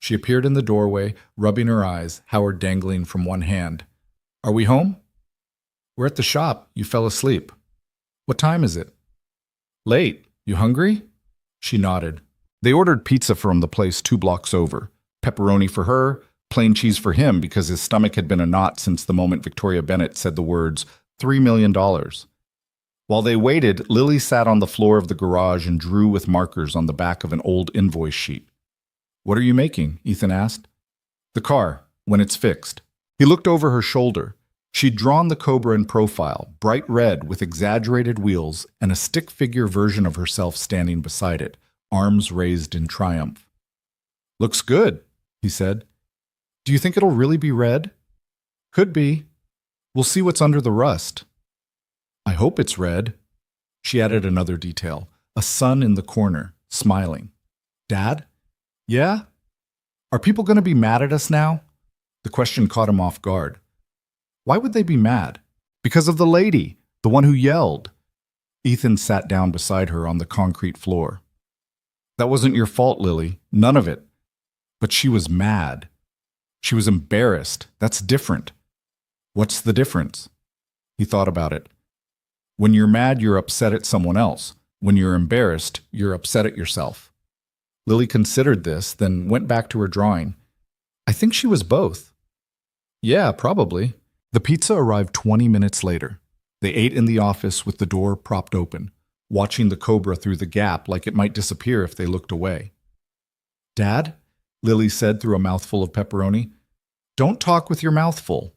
She appeared in the doorway, rubbing her eyes, Howard dangling from one hand. Are we home? We're at the shop. You fell asleep. What time is it? Late. You hungry? She nodded. They ordered pizza from the place 2 blocks over. Pepperoni for her, plain cheese for him because his stomach had been a knot since the moment Victoria Bennett said the words, $3 million. While they waited, Lily sat on the floor of the garage and drew with markers on the back of an old invoice sheet. What are you making? Ethan asked. The car, when it's fixed. He looked over her shoulder. She'd drawn the Cobra in profile, bright red with exaggerated wheels and a stick figure version of herself standing beside it, arms raised in triumph. Looks good, he said. Do you think it'll really be red? Could be. We'll see what's under the rust. I hope it's red. She added another detail, a sun in the corner, smiling. Dad? Yeah? Are people going to be mad at us now? The question caught him off guard. Why would they be mad? Because of the lady, the one who yelled. Ethan sat down beside her on the concrete floor. That wasn't your fault, Lily. None of it. But she was mad. She was embarrassed. That's different. What's the difference? He thought about it. When you're mad, you're upset at someone else. When you're embarrassed, you're upset at yourself. Lily considered this, then went back to her drawing. I think she was both. Yeah, probably. The pizza arrived 20 minutes later. They ate in the office with the door propped open, watching the Cobra through the gap like it might disappear if they looked away. Dad? Lily said through a mouthful of pepperoni. Don't talk with your mouth full.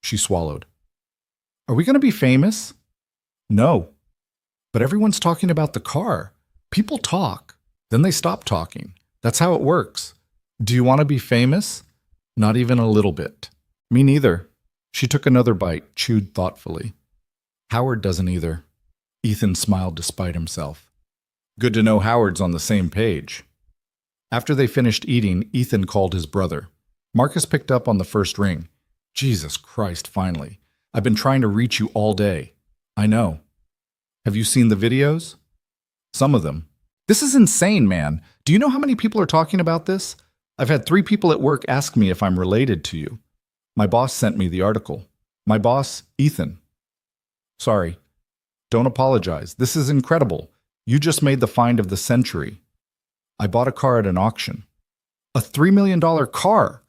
She swallowed. Are we going to be famous? No. But everyone's talking about the car. People talk. Then they stop talking. That's how it works. Do you want to be famous? Not even a little bit. Me neither. She took another bite, chewed thoughtfully. Howard doesn't either. Ethan smiled despite himself. Good to know Howard's on the same page. After they finished eating, Ethan called his brother. Marcus picked up on the first ring. Jesus Christ, finally. I've been trying to reach you all day. I know. Have you seen the videos? Some of them. This is insane, man. Do you know how many people are talking about this? I've had 3 people at work ask me if I'm related to you. My boss sent me the article. My boss, Ethan. Sorry. Don't apologize. This is incredible. You just made the find of the century. I bought a car at an auction. A $3 million car.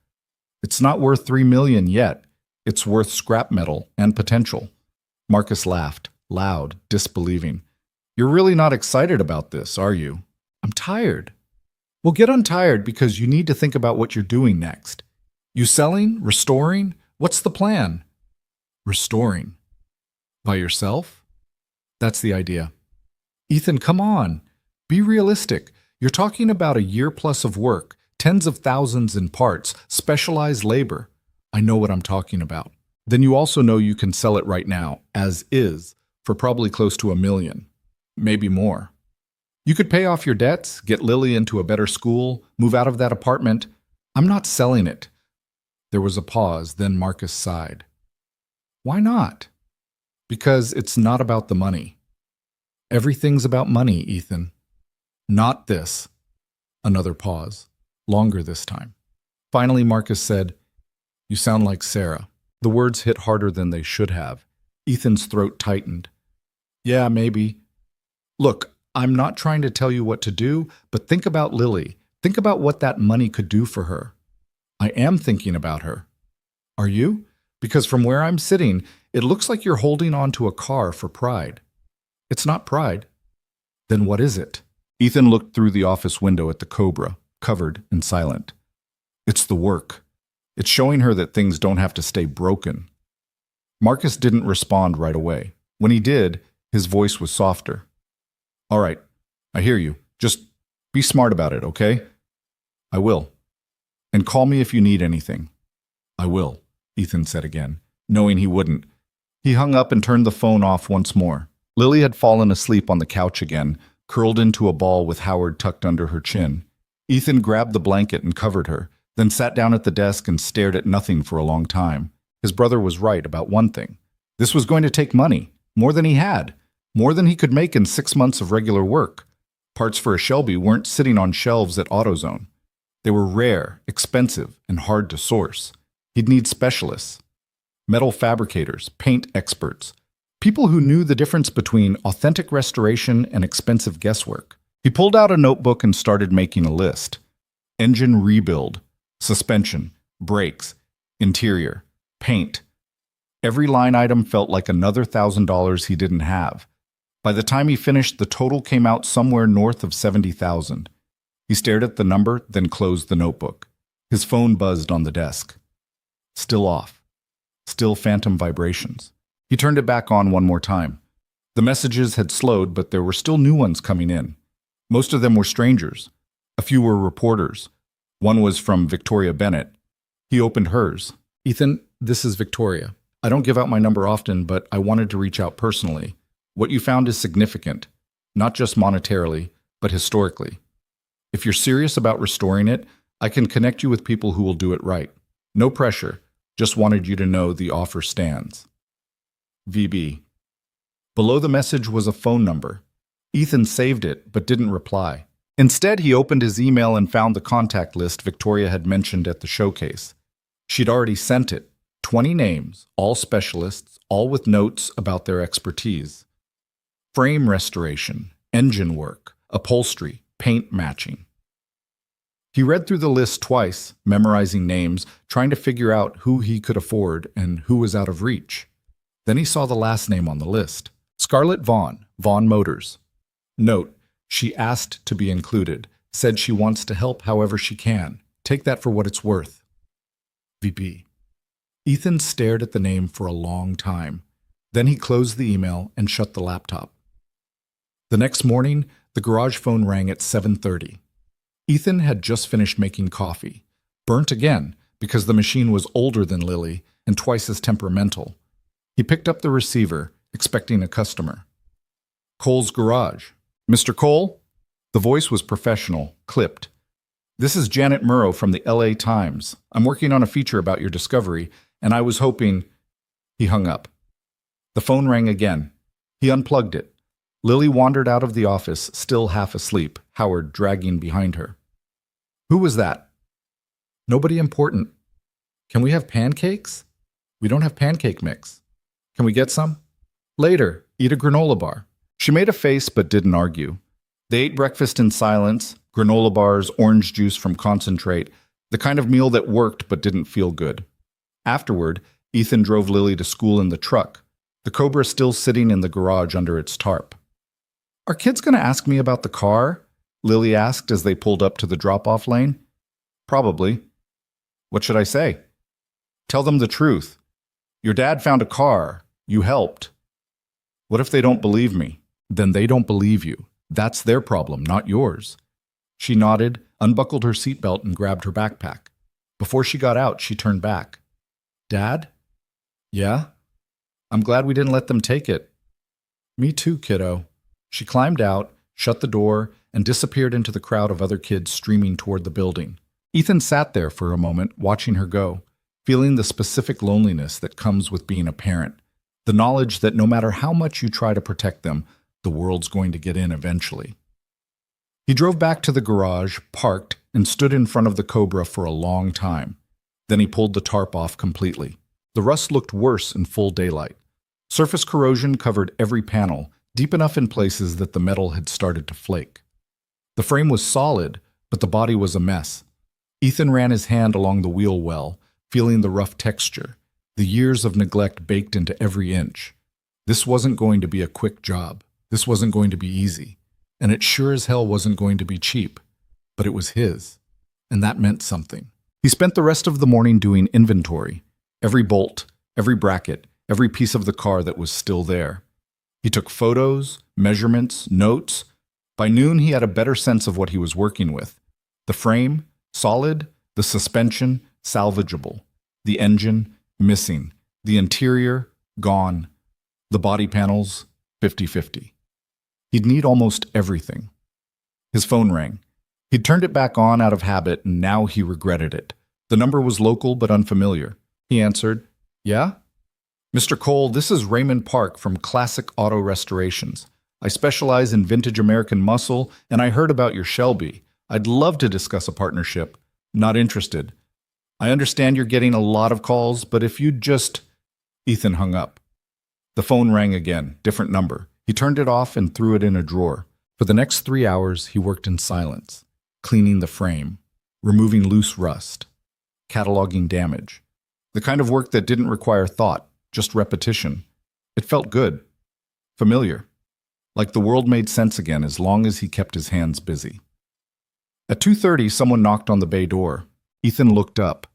It's not worth $3 million yet. It's worth scrap metal and potential. Marcus laughed, loud, disbelieving. You're really not excited about this, are you? I'm tired. Well, get untired because you need to think about what you're doing next. You selling? Restoring? What's the plan? Restoring. By yourself? That's the idea. Ethan, come on. Be realistic. You're talking about a year plus of work, tens of thousands in parts, specialized labor. I know what I'm talking about. Then you also know you can sell it right now, as is, for probably close to $1 million. Maybe more. You could pay off your debts, get Lily into a better school, move out of that apartment. I'm not selling it. There was a pause, then Marcus sighed. Why not? Because it's not about the money. Everything's about money, Ethan. Not this. Another pause, longer this time. Finally, Marcus said, You sound like Sarah. The words hit harder than they should have. Ethan's throat tightened. Yeah, maybe. Look, I'm not trying to tell you what to do, but think about Lily. Think about what that money could do for her. I am thinking about her. Are you? Because from where I'm sitting, it looks like you're holding on to a car for pride. It's not pride. Then what is it? Ethan looked through the office window at the Cobra, covered and silent. It's the work. It's showing her that things don't have to stay broken. Marcus didn't respond right away. When he did, his voice was softer. All right, I hear you. Just be smart about it, okay? I will. And call me if you need anything. I will, Ethan said again, knowing he wouldn't. He hung up and turned the phone off once more. Lily had fallen asleep on the couch again, curled into a ball with Howard tucked under her chin. Ethan grabbed the blanket and covered her, then sat down at the desk and stared at nothing for a long time. His brother was right about one thing. This was going to take money, more than he had, more than he could make in 6 months of regular work. Parts for a Shelby weren't sitting on shelves at AutoZone. They were rare, expensive, and hard to source. He'd need specialists, metal fabricators, paint experts, people who knew the difference between authentic restoration and expensive guesswork. He pulled out a notebook and started making a list. Engine rebuild, suspension, brakes, interior, paint. Every line item felt like another $1,000 he didn't have. By the time he finished, the total came out somewhere north of $70,000. He stared at the number, then closed the notebook. His phone buzzed on the desk. Still off. Still phantom vibrations. He turned it back on one more time. The messages had slowed, but there were still new ones coming in. Most of them were strangers. A few were reporters. One was from Victoria Bennett. He opened hers. Ethan, this is Victoria. I don't give out my number often, but I wanted to reach out personally. What you found is significant, not just monetarily, but historically. If you're serious about restoring it, I can connect you with people who will do it right. No pressure, just wanted you to know the offer stands. VB. Below the message was a phone number. Ethan saved it, but didn't reply. Instead, he opened his email and found the contact list Victoria had mentioned at the showcase. She'd already sent it. 20 names, all specialists, all with notes about their expertise. Frame restoration, engine work, upholstery, paint matching. He read through the list twice, memorizing names, trying to figure out who he could afford and who was out of reach. Then he saw the last name on the list. Scarlett Vaughn, Vaughn Motors. Note, she asked to be included, said she wants to help however she can. Take that for what it's worth. VP. Ethan stared at the name for a long time. Then he closed the email and shut the laptop. The next morning, the garage phone rang at 7:30. Ethan had just finished making coffee. Burnt again, because the machine was older than Lily and twice as temperamental. He picked up the receiver, expecting a customer. Cole's Garage. Mr. Cole? The voice was professional, clipped. This is Janet Murrow from the LA Times. I'm working on a feature about your discovery, and I was hoping. He hung up. The phone rang again. He unplugged it. Lily wandered out of the office, still half asleep, Howard dragging behind her. Who was that? Nobody important. Can we have pancakes? We don't have pancake mix. Can we get some? Later, eat a granola bar. She made a face but didn't argue. They ate breakfast in silence, granola bars, orange juice from concentrate, the kind of meal that worked but didn't feel good. Afterward, Ethan drove Lily to school in the truck, the Cobra still sitting in the garage under its tarp. Are kids going to ask me about the car? Lily asked as they pulled up to the drop-off lane. Probably. What should I say? Tell them the truth. Your dad found a car. You helped. What if they don't believe me? Then they don't believe you. That's their problem, not yours. She nodded, unbuckled her seatbelt, and grabbed her backpack. Before she got out, she turned back. Dad? Yeah? I'm glad we didn't let them take it. Me too, kiddo. She climbed out, shut the door, and disappeared into the crowd of other kids streaming toward the building. Ethan sat there for a moment, watching her go, feeling the specific loneliness that comes with being a parent, the knowledge that no matter how much you try to protect them, the world's going to get in eventually. He drove back to the garage, parked, and stood in front of the Cobra for a long time. Then he pulled the tarp off completely. The rust looked worse in full daylight. Surface corrosion covered every panel, deep enough in places that the metal had started to flake. The frame was solid, but the body was a mess. Ethan ran his hand along the wheel well, feeling the rough texture, the years of neglect baked into every inch. This wasn't going to be a quick job. This wasn't going to be easy. And it sure as hell wasn't going to be cheap. But it was his. And that meant something. He spent the rest of the morning doing inventory. Every bolt, every bracket, every piece of the car that was still there. He took photos, measurements, notes. By noon, he had a better sense of what he was working with. The frame, solid. The suspension, salvageable. The engine, missing. The interior, gone. The body panels, 50-50. He'd need almost everything. His phone rang. He'd turned it back on out of habit, and now he regretted it. The number was local but unfamiliar. He answered, Yeah? Mr. Cole, this is Raymond Park from Classic Auto Restorations. I specialize in vintage American muscle, and I heard about your Shelby. I'd love to discuss a partnership. Not interested. I understand you're getting a lot of calls, but if you'd just... Ethan hung up. The phone rang again, different number. He turned it off and threw it in a drawer. For the next 3 hours, he worked in silence, cleaning the frame, removing loose rust, cataloging damage. The kind of work that didn't require thought, just repetition. It felt good, familiar, like the world made sense again as long as he kept his hands busy. At 2:30, someone knocked on the bay door. Ethan looked up.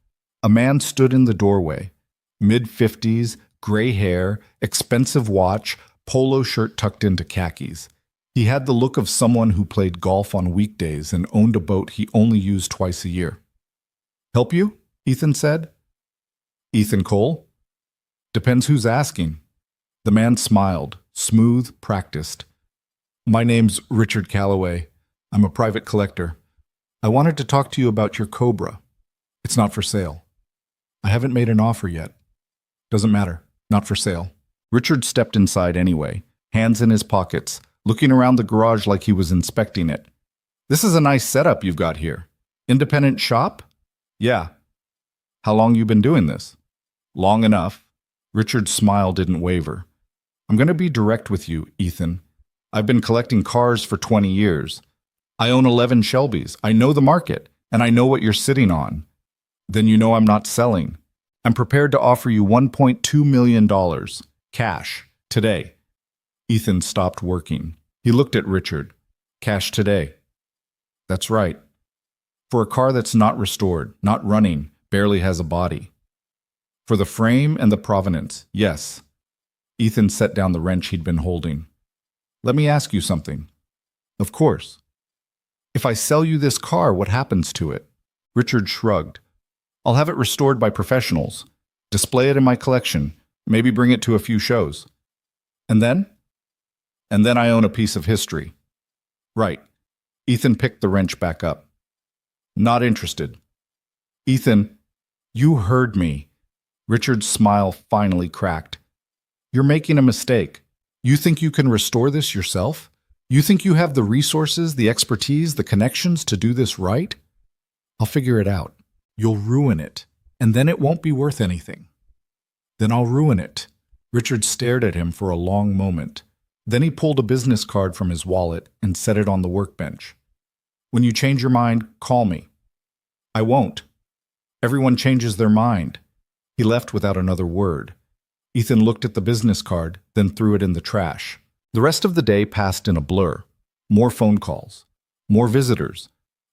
A man stood in the doorway, mid-50s, gray hair, expensive watch, polo shirt tucked into khakis. He had the look of someone who played golf on weekdays and owned a boat he only used twice a year. Help you? Ethan said. Ethan Cole? Depends who's asking. The man smiled, smooth, practiced. My name's Richard Calloway. I'm a private collector. I wanted to talk to you about your Cobra. It's not for sale. I haven't made an offer yet. Doesn't matter. Not for sale. Richard stepped inside anyway, hands in his pockets, looking around the garage like he was inspecting it. This is a nice setup you've got here. Independent shop? Yeah. How long you been doing this? Long enough. Richard's smile didn't waver. I'm going to be direct with you, Ethan. I've been collecting cars for 20 years. I own 11 Shelbys. I know the market, and I know what you're sitting on. Then you know I'm not selling. I'm prepared to offer you $1.2 million, cash, today. Ethan stopped working. He looked at Richard. Cash today. That's right. For a car that's not restored, not running, barely has a body. For the frame and the provenance, yes. Ethan set down the wrench he'd been holding. Let me ask you something. Of course. If I sell you this car, what happens to it? Richard shrugged. I'll have it restored by professionals, display it in my collection, maybe bring it to a few shows. And then? And then I own a piece of history. Right. Ethan picked the wrench back up. Not interested. Ethan, you heard me. Richard's smile finally cracked. You're making a mistake. You think you can restore this yourself? You think you have the resources, the expertise, the connections to do this right? I'll figure it out. You'll ruin it, and then it won't be worth anything. Then I'll ruin it. Richard stared at him for a long moment. Then he pulled a business card from his wallet and set it on the workbench. When you change your mind, call me. I won't. Everyone changes their mind. He left without another word. Ethan looked at the business card, then threw it in the trash. The rest of the day passed in a blur. More phone calls. More visitors.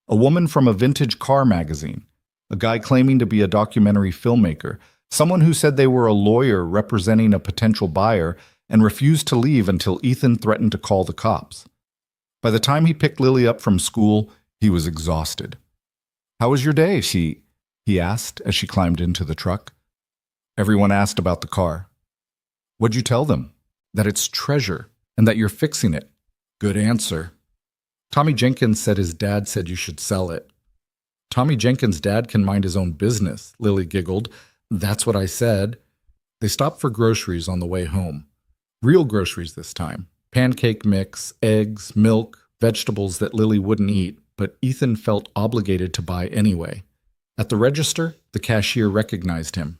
A woman from a vintage car magazine. A guy claiming to be a documentary filmmaker. Someone who said they were a lawyer representing a potential buyer and refused to leave until Ethan threatened to call the cops. By the time he picked Lily up from school, he was exhausted. How was your day, he asked as she climbed into the truck. Everyone asked about the car. What'd you tell them? That it's treasure and that you're fixing it. Good answer. Tommy Jenkins said his dad said you should sell it. Tommy Jenkins' dad can mind his own business, Lily giggled. That's what I said. They stopped for groceries on the way home. Real groceries this time. Pancake mix, eggs, milk, vegetables that Lily wouldn't eat, but Ethan felt obligated to buy anyway. At the register, the cashier recognized him.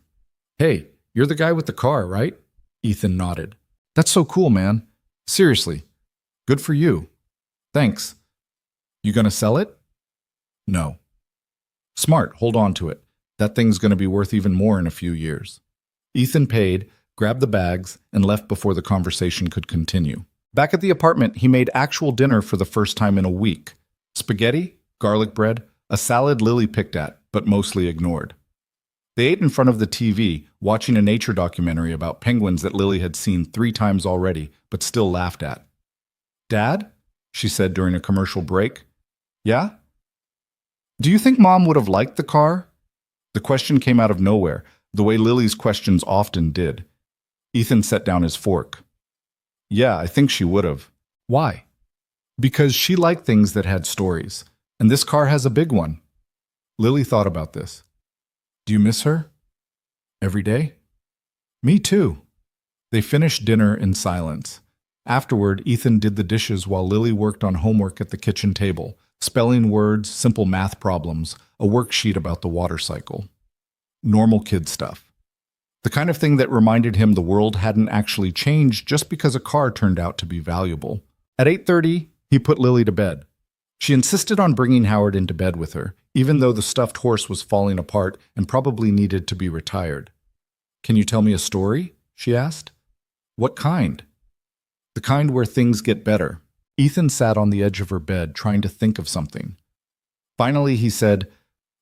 Hey, you're the guy with the car, right? Ethan nodded. That's so cool, man. Seriously. Good for you. Thanks. You gonna sell it? No. Smart, hold on to it. That thing's gonna be worth even more in a few years. Ethan paid, grabbed the bags, and left before the conversation could continue. Back at the apartment, he made actual dinner for the first time in a week. Spaghetti, garlic bread, a salad Lily picked at, but mostly ignored. They ate in front of the TV, watching a nature documentary about penguins that Lily had seen 3 times already, but still laughed at. Dad? She said during a commercial break. Yeah? Do you think Mom would have liked the car? The question came out of nowhere, the way Lily's questions often did. Ethan set down his fork. Yeah, I think she would have. Why? Because she liked things that had stories, and this car has a big one. Lily thought about this. Do you miss her? Every day? Me too. They finished dinner in silence. Afterward, Ethan did the dishes while Lily worked on homework at the kitchen table, spelling words, simple math problems, a worksheet about the water cycle. Normal kid stuff. The kind of thing that reminded him the world hadn't actually changed just because a car turned out to be valuable. At 8:30, he put Lily to bed. She insisted on bringing Howard into bed with her, even though the stuffed horse was falling apart and probably needed to be retired. Can you tell me a story? She asked. What kind? The kind where things get better. Ethan sat on the edge of her bed, trying to think of something. Finally, he said,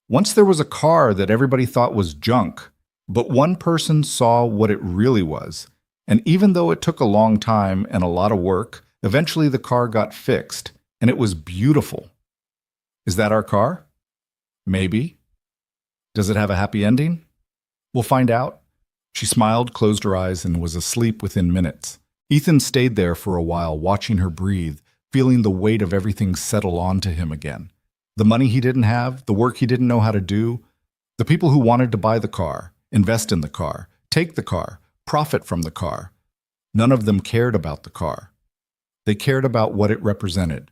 once there was a car that everybody thought was junk, but one person saw what it really was. And even though it took a long time and a lot of work, eventually the car got fixed, and it was beautiful. Is that our car? Maybe. Does it have a happy ending? We'll find out. She smiled, closed her eyes, and was asleep within minutes. Ethan stayed there for a while, watching her breathe, feeling the weight of everything settle onto him again. The money he didn't have, the work he didn't know how to do, the people who wanted to buy the car, invest in the car, take the car, profit from the car. None of them cared about the car. They cared about what it represented.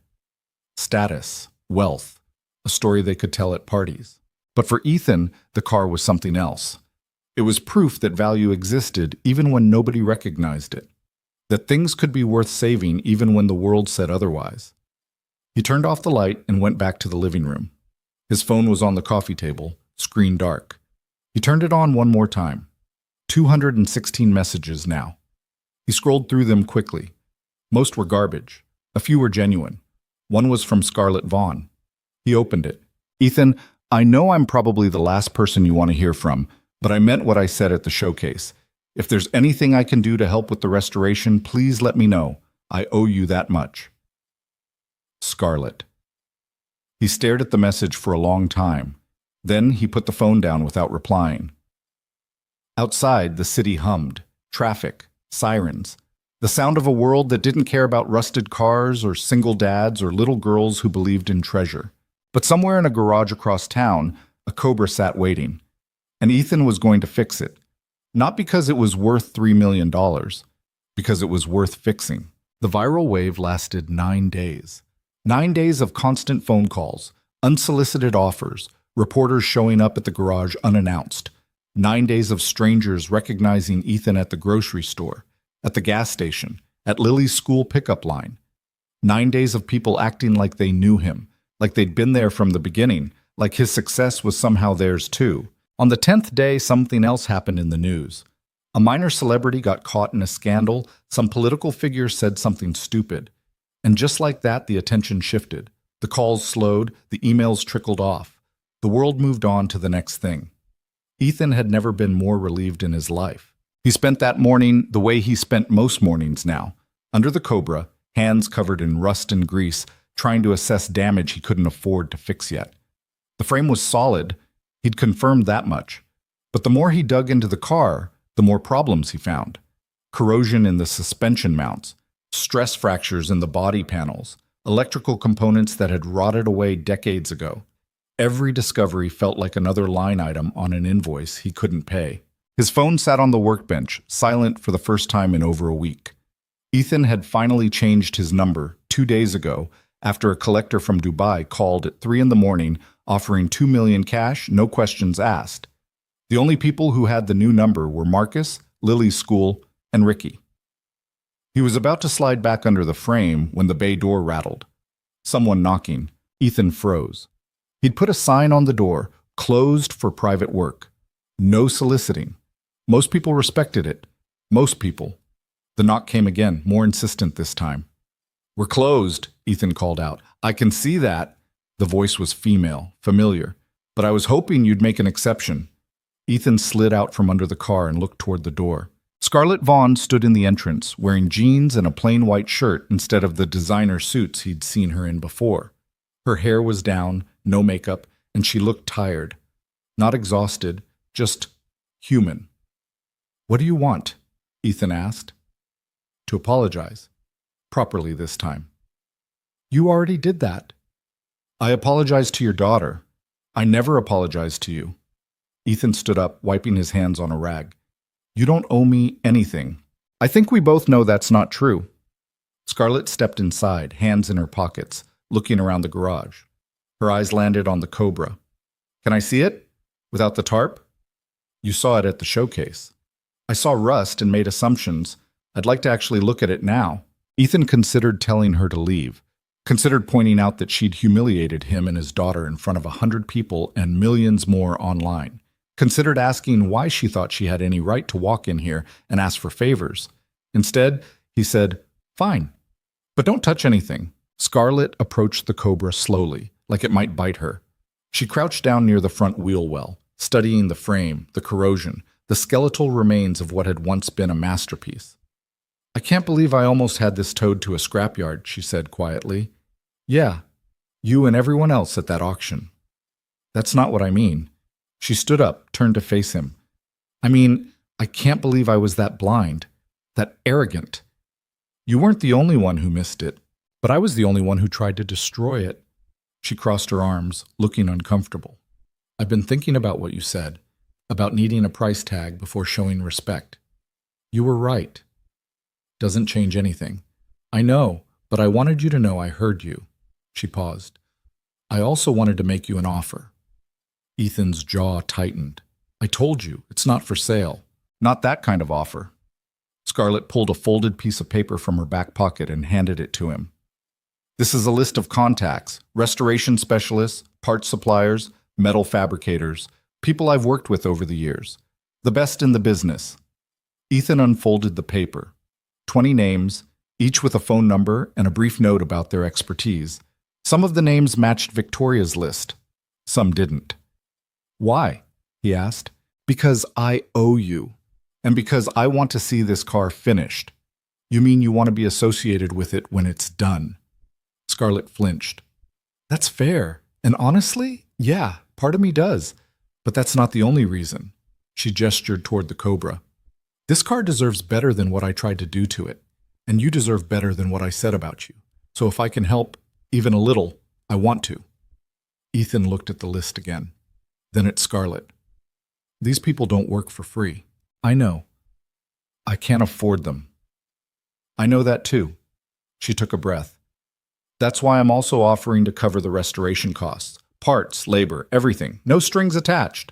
Status, wealth, a story they could tell at parties. But for Ethan, the car was something else. It was proof that value existed even when nobody recognized it. That things could be worth saving even when the world said otherwise. He turned off the light and went back to the living room. His phone was on the coffee table, screen dark. He turned it on one more time. 216 messages now. He scrolled through them quickly. Most were garbage. A few were genuine. One was from Scarlett Vaughn. He opened it. Ethan, I know I'm probably the last person you want to hear from, but I meant what I said at the showcase. If there's anything I can do to help with the restoration, please let me know. I owe you that much. Scarlett. He stared at the message for a long time. Then he put the phone down without replying. Outside, the city hummed. Traffic, sirens. The sound of a world that didn't care about rusted cars or single dads or little girls who believed in treasure. But somewhere in a garage across town, a Cobra sat waiting. And Ethan was going to fix it. Not because it was worth $3 million, because it was worth fixing. The viral wave lasted 9 days. 9 days of constant phone calls, unsolicited offers, reporters showing up at the garage unannounced. 9 days of strangers recognizing Ethan at the grocery store, at the gas station, at Lily's school pickup line. 9 days of people acting like they knew him, like they'd been there from the beginning, like his success was somehow theirs too. On the 10th day, something else happened in the news. A minor celebrity got caught in a scandal, some political figure said something stupid. And just like that, the attention shifted. The calls slowed, the emails trickled off. The world moved on to the next thing. Ethan had never been more relieved in his life. He spent that morning the way he spent most mornings now, under the Cobra, hands covered in rust and grease, trying to assess damage he couldn't afford to fix yet. The frame was solid. He'd confirmed that much. But the more he dug into the car, the more problems he found. Corrosion in the suspension mounts, stress fractures in the body panels, electrical components that had rotted away decades ago. Every discovery felt like another line item on an invoice he couldn't pay. His phone sat on the workbench, silent for the first time in over a week. Ethan had finally changed his number 2 days ago after a collector from Dubai called at 3 a.m. offering $2 million cash, no questions asked. The only people who had the new number were Marcus, Lily's school, and Ricky. He was about to slide back under the frame when the bay door rattled. Someone knocking. Ethan froze. He'd put a sign on the door, closed for private work. No soliciting. Most people respected it. Most people. The knock came again, more insistent this time. "We're closed," Ethan called out. "I can see that." The voice was female, familiar. "But I was hoping you'd make an exception." Ethan slid out from under the car and looked toward the door. Scarlett Vaughn stood in the entrance, wearing jeans and a plain white shirt instead of the designer suits he'd seen her in before. Her hair was down, no makeup, and she looked tired. Not exhausted, just human. "What do you want?" Ethan asked. "To apologize. Properly this time." "You already did that." "I apologized to your daughter. I never apologized to you." Ethan stood up, wiping his hands on a rag. "You don't owe me anything." "I think we both know that's not true." Scarlett stepped inside, hands in her pockets, looking around the garage. Her eyes landed on the Cobra. "Can I see it? Without the tarp?" "You saw it at the showcase." "I saw rust and made assumptions. I'd like to actually look at it now." Ethan considered telling her to leave, considered pointing out that she'd humiliated him and his daughter in front of 100 people and millions more online, considered asking why she thought she had any right to walk in here and ask for favors. Instead, he said, "Fine, but don't touch anything." Scarlett approached the Cobra slowly, like it might bite her. She crouched down near the front wheel well, studying the frame, the corrosion, the skeletal remains of what had once been a masterpiece. "I can't believe I almost had this towed to a scrapyard," she said quietly. "Yeah, you and everyone else at that auction." "That's not what I mean." She stood up, turned to face him. "I mean, I can't believe I was that blind, that arrogant. You weren't the only one who missed it, but I was the only one who tried to destroy it." She crossed her arms, looking uncomfortable. "I've been thinking about what you said, about needing a price tag before showing respect. You were right. Doesn't change anything. I know, but I wanted you to know I heard you." She paused. "I also wanted to make you an offer." Ethan's jaw tightened. "I told you, it's not for sale. Not that kind of offer." Scarlett pulled a folded piece of paper from her back pocket and handed it to him. "This is a list of contacts, restoration specialists, parts suppliers, metal fabricators, people I've worked with over the years. The best in the business." Ethan unfolded the paper. 20 names, each with a phone number and a brief note about their expertise. Some of the names matched Victoria's list. Some didn't. "Why?" he asked. "Because I owe you. And because I want to see this car finished." "You mean you want to be associated with it when it's done?" Scarlett flinched. "That's fair. And honestly, yeah, part of me does. But that's not the only reason." She gestured toward the Cobra. "This car deserves better than what I tried to do to it. And you deserve better than what I said about you. So if I can help, even a little, I want to." Ethan looked at the list again, then at Scarlett. These people don't work for free. I know. I can't afford them. I know that too. She took a breath. That's why I'm also offering to cover the restoration costs. Parts, labor, everything. No strings attached.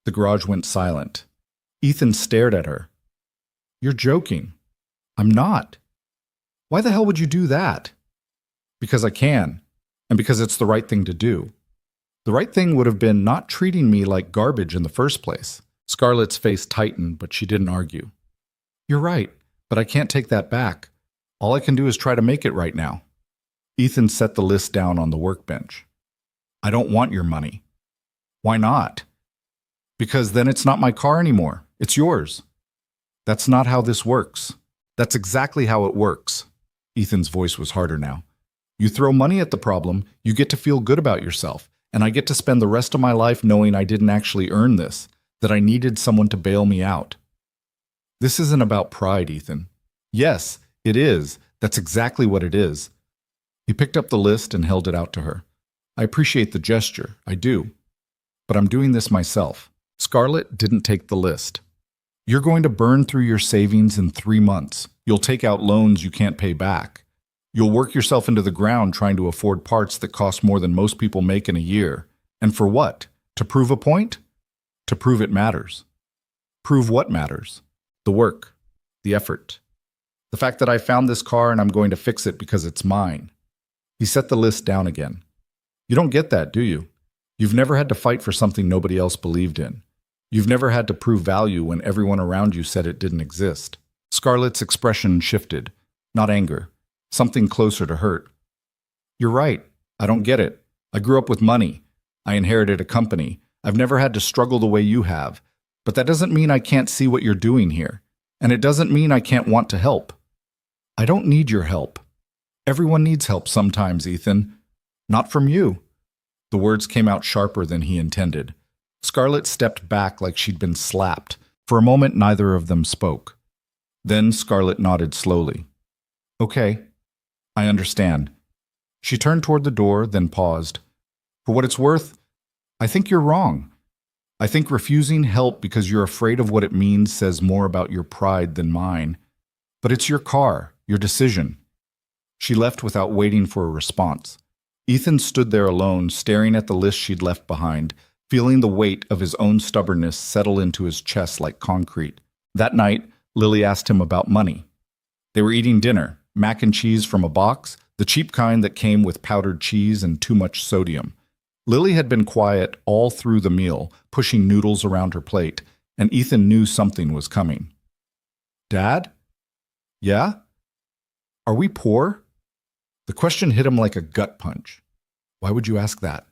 The garage went silent. Ethan stared at her. You're joking. I'm not. Why the hell would you do that? Because I can, and because it's the right thing to do. The right thing would have been not treating me like garbage in the first place. Scarlett's face tightened, but she didn't argue. You're right, but I can't take that back. All I can do is try to make it right now. Ethan set the list down on the workbench. I don't want your money. Why not? Because then it's not my car anymore. It's yours. That's not how this works. That's exactly how it works. Ethan's voice was harder now. You throw money at the problem, you get to feel good about yourself, and I get to spend the rest of my life knowing I didn't actually earn this, that I needed someone to bail me out. This isn't about pride, Ethan. Yes, it is. That's exactly what it is. He picked up the list and held it out to her. I appreciate the gesture, I do. But I'm doing this myself. Scarlett didn't take the list. You're going to burn through your savings in 3 months. You'll take out loans you can't pay back. You'll work yourself into the ground trying to afford parts that cost more than most people make in a year. And for what? To prove a point? To prove it matters. Prove what matters? The work, the effort. The fact that I found this car and I'm going to fix it because it's mine. He set the list down again. You don't get that, do you? You've never had to fight for something nobody else believed in. You've never had to prove value when everyone around you said it didn't exist. Scarlett's expression shifted. Not anger. Something closer to hurt. You're right. I don't get it. I grew up with money. I inherited a company. I've never had to struggle the way you have. But that doesn't mean I can't see what you're doing here. And it doesn't mean I can't want to help. I don't need your help. Everyone needs help sometimes, Ethan. Not from you. The words came out sharper than he intended. Scarlett stepped back like she'd been slapped. For a moment, neither of them spoke. Then Scarlett nodded slowly. Okay, I understand. She turned toward the door, then paused. For what it's worth, I think you're wrong. I think refusing help because you're afraid of what it means says more about your pride than mine. But it's your car, your decision. She left without waiting for a response. Ethan stood there alone, staring at the list she'd left behind, feeling the weight of his own stubbornness settle into his chest like concrete. That night, Lily asked him about money. They were eating dinner, mac and cheese from a box, the cheap kind that came with powdered cheese and too much sodium. Lily had been quiet all through the meal, pushing noodles around her plate, and Ethan knew something was coming. Dad? Yeah? Are we poor? The question hit him like a gut punch. Why would you ask that?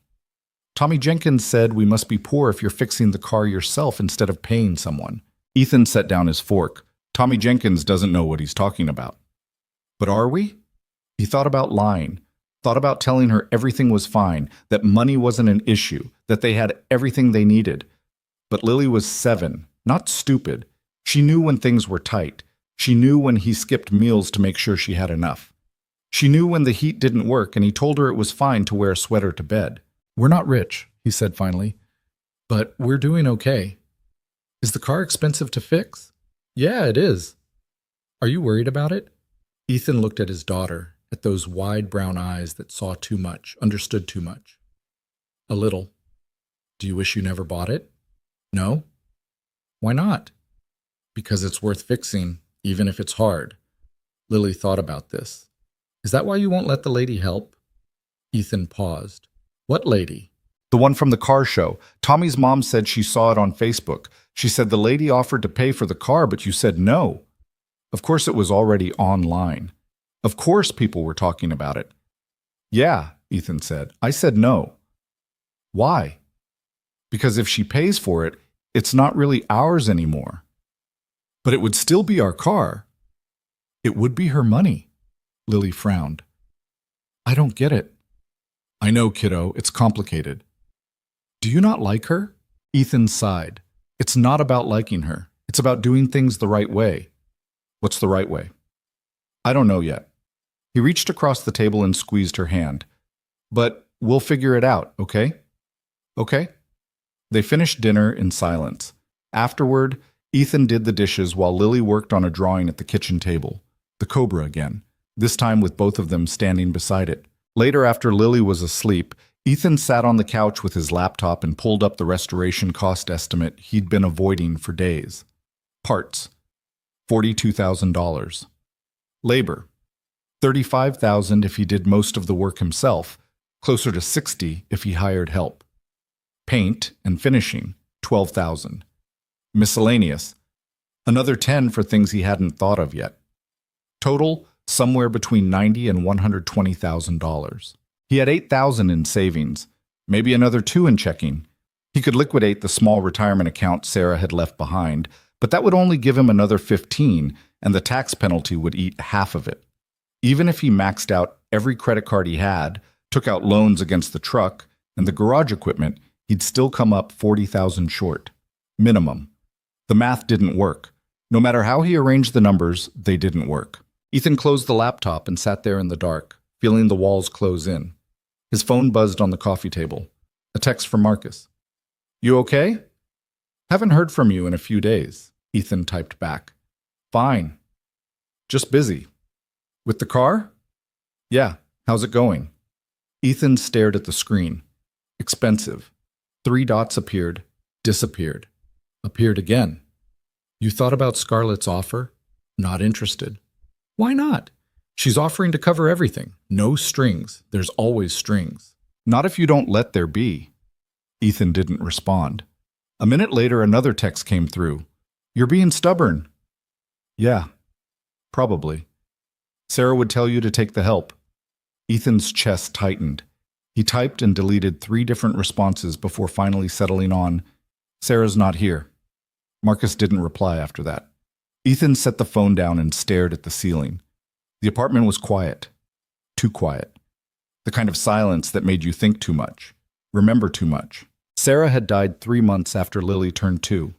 Tommy Jenkins said we must be poor if you're fixing the car yourself instead of paying someone. Ethan set down his fork. Tommy Jenkins doesn't know what he's talking about. But are we? He thought about lying, thought about telling her everything was fine, that money wasn't an issue, that they had everything they needed. But Lily was 7, not stupid. She knew when things were tight. She knew when he skipped meals to make sure she had enough. She knew when the heat didn't work and he told her it was fine to wear a sweater to bed. We're not rich, he said finally, but we're doing okay. Is the car expensive to fix? Yeah, it is. Are you worried about it? Ethan looked at his daughter, at those wide brown eyes that saw too much, understood too much. A little. Do you wish you never bought it? No? Why not? Because it's worth fixing, even if it's hard. Lily thought about this. Is that why you won't let the lady help? Ethan paused. What lady? The one from the car show. Tommy's mom said she saw it on Facebook. She said the lady offered to pay for the car, but you said no. Of course it was already online. Of course people were talking about it. Yeah, Ethan said. I said no. Why? Because if she pays for it, it's not really ours anymore. But it would still be our car. It would be her money. Lily frowned. I don't get it. I know, kiddo, it's complicated. Do you not like her? Ethan sighed. It's not about liking her. It's about doing things the right way. What's the right way? I don't know yet. He reached across the table and squeezed her hand. But We'll figure it out, okay? Okay? They finished dinner in silence. Afterward, Ethan did the dishes while Lily worked on a drawing at the kitchen table. The cobra again, this time with both of them standing beside it. Later, after Lily was asleep, Ethan sat on the couch with his laptop and pulled up the restoration cost estimate he'd been avoiding for days. Parts, $42,000. Labor, $35,000 if he did most of the work himself, closer to $60,000 if he hired help. Paint and finishing, $12,000. Miscellaneous, another $10,000 for things he hadn't thought of yet. Total, somewhere between $90,000 and $120,000. He had $8,000 in savings, maybe another $2,000 in checking. He could liquidate the small retirement account Sarah had left behind, but that would only give him another $15,000, and the tax penalty would eat half of it. Even if he maxed out every credit card he had, took out loans against the truck and the garage equipment, he'd still come up $40,000 short. Minimum. The math didn't work. No matter how he arranged the numbers, they didn't work. Ethan closed the laptop and sat there in the dark, feeling the walls close in. His phone buzzed on the coffee table. A text from Marcus. "You okay?" "Haven't heard from you in a few days," Ethan typed back. "Fine. Just busy." "With the car?" "Yeah. How's it going?" Ethan stared at the screen. Expensive. 3 dots appeared, disappeared, appeared again. "You thought about Scarlett's offer?" "Not interested." "Why not? She's offering to cover everything. No strings. There's always strings." "Not if you don't let there be." Ethan didn't respond. A minute later, another text came through. "You're being stubborn." "Yeah, probably. Sarah would tell you to take the help." Ethan's chest tightened. He typed and deleted 3 different responses before finally settling on, "Sarah's not here." Marcus didn't reply after that. Ethan set the phone down and stared at the ceiling. The apartment was quiet. Too quiet. The kind of silence that made you think too much, remember too much. Sarah had died 3 months after Lily turned 2.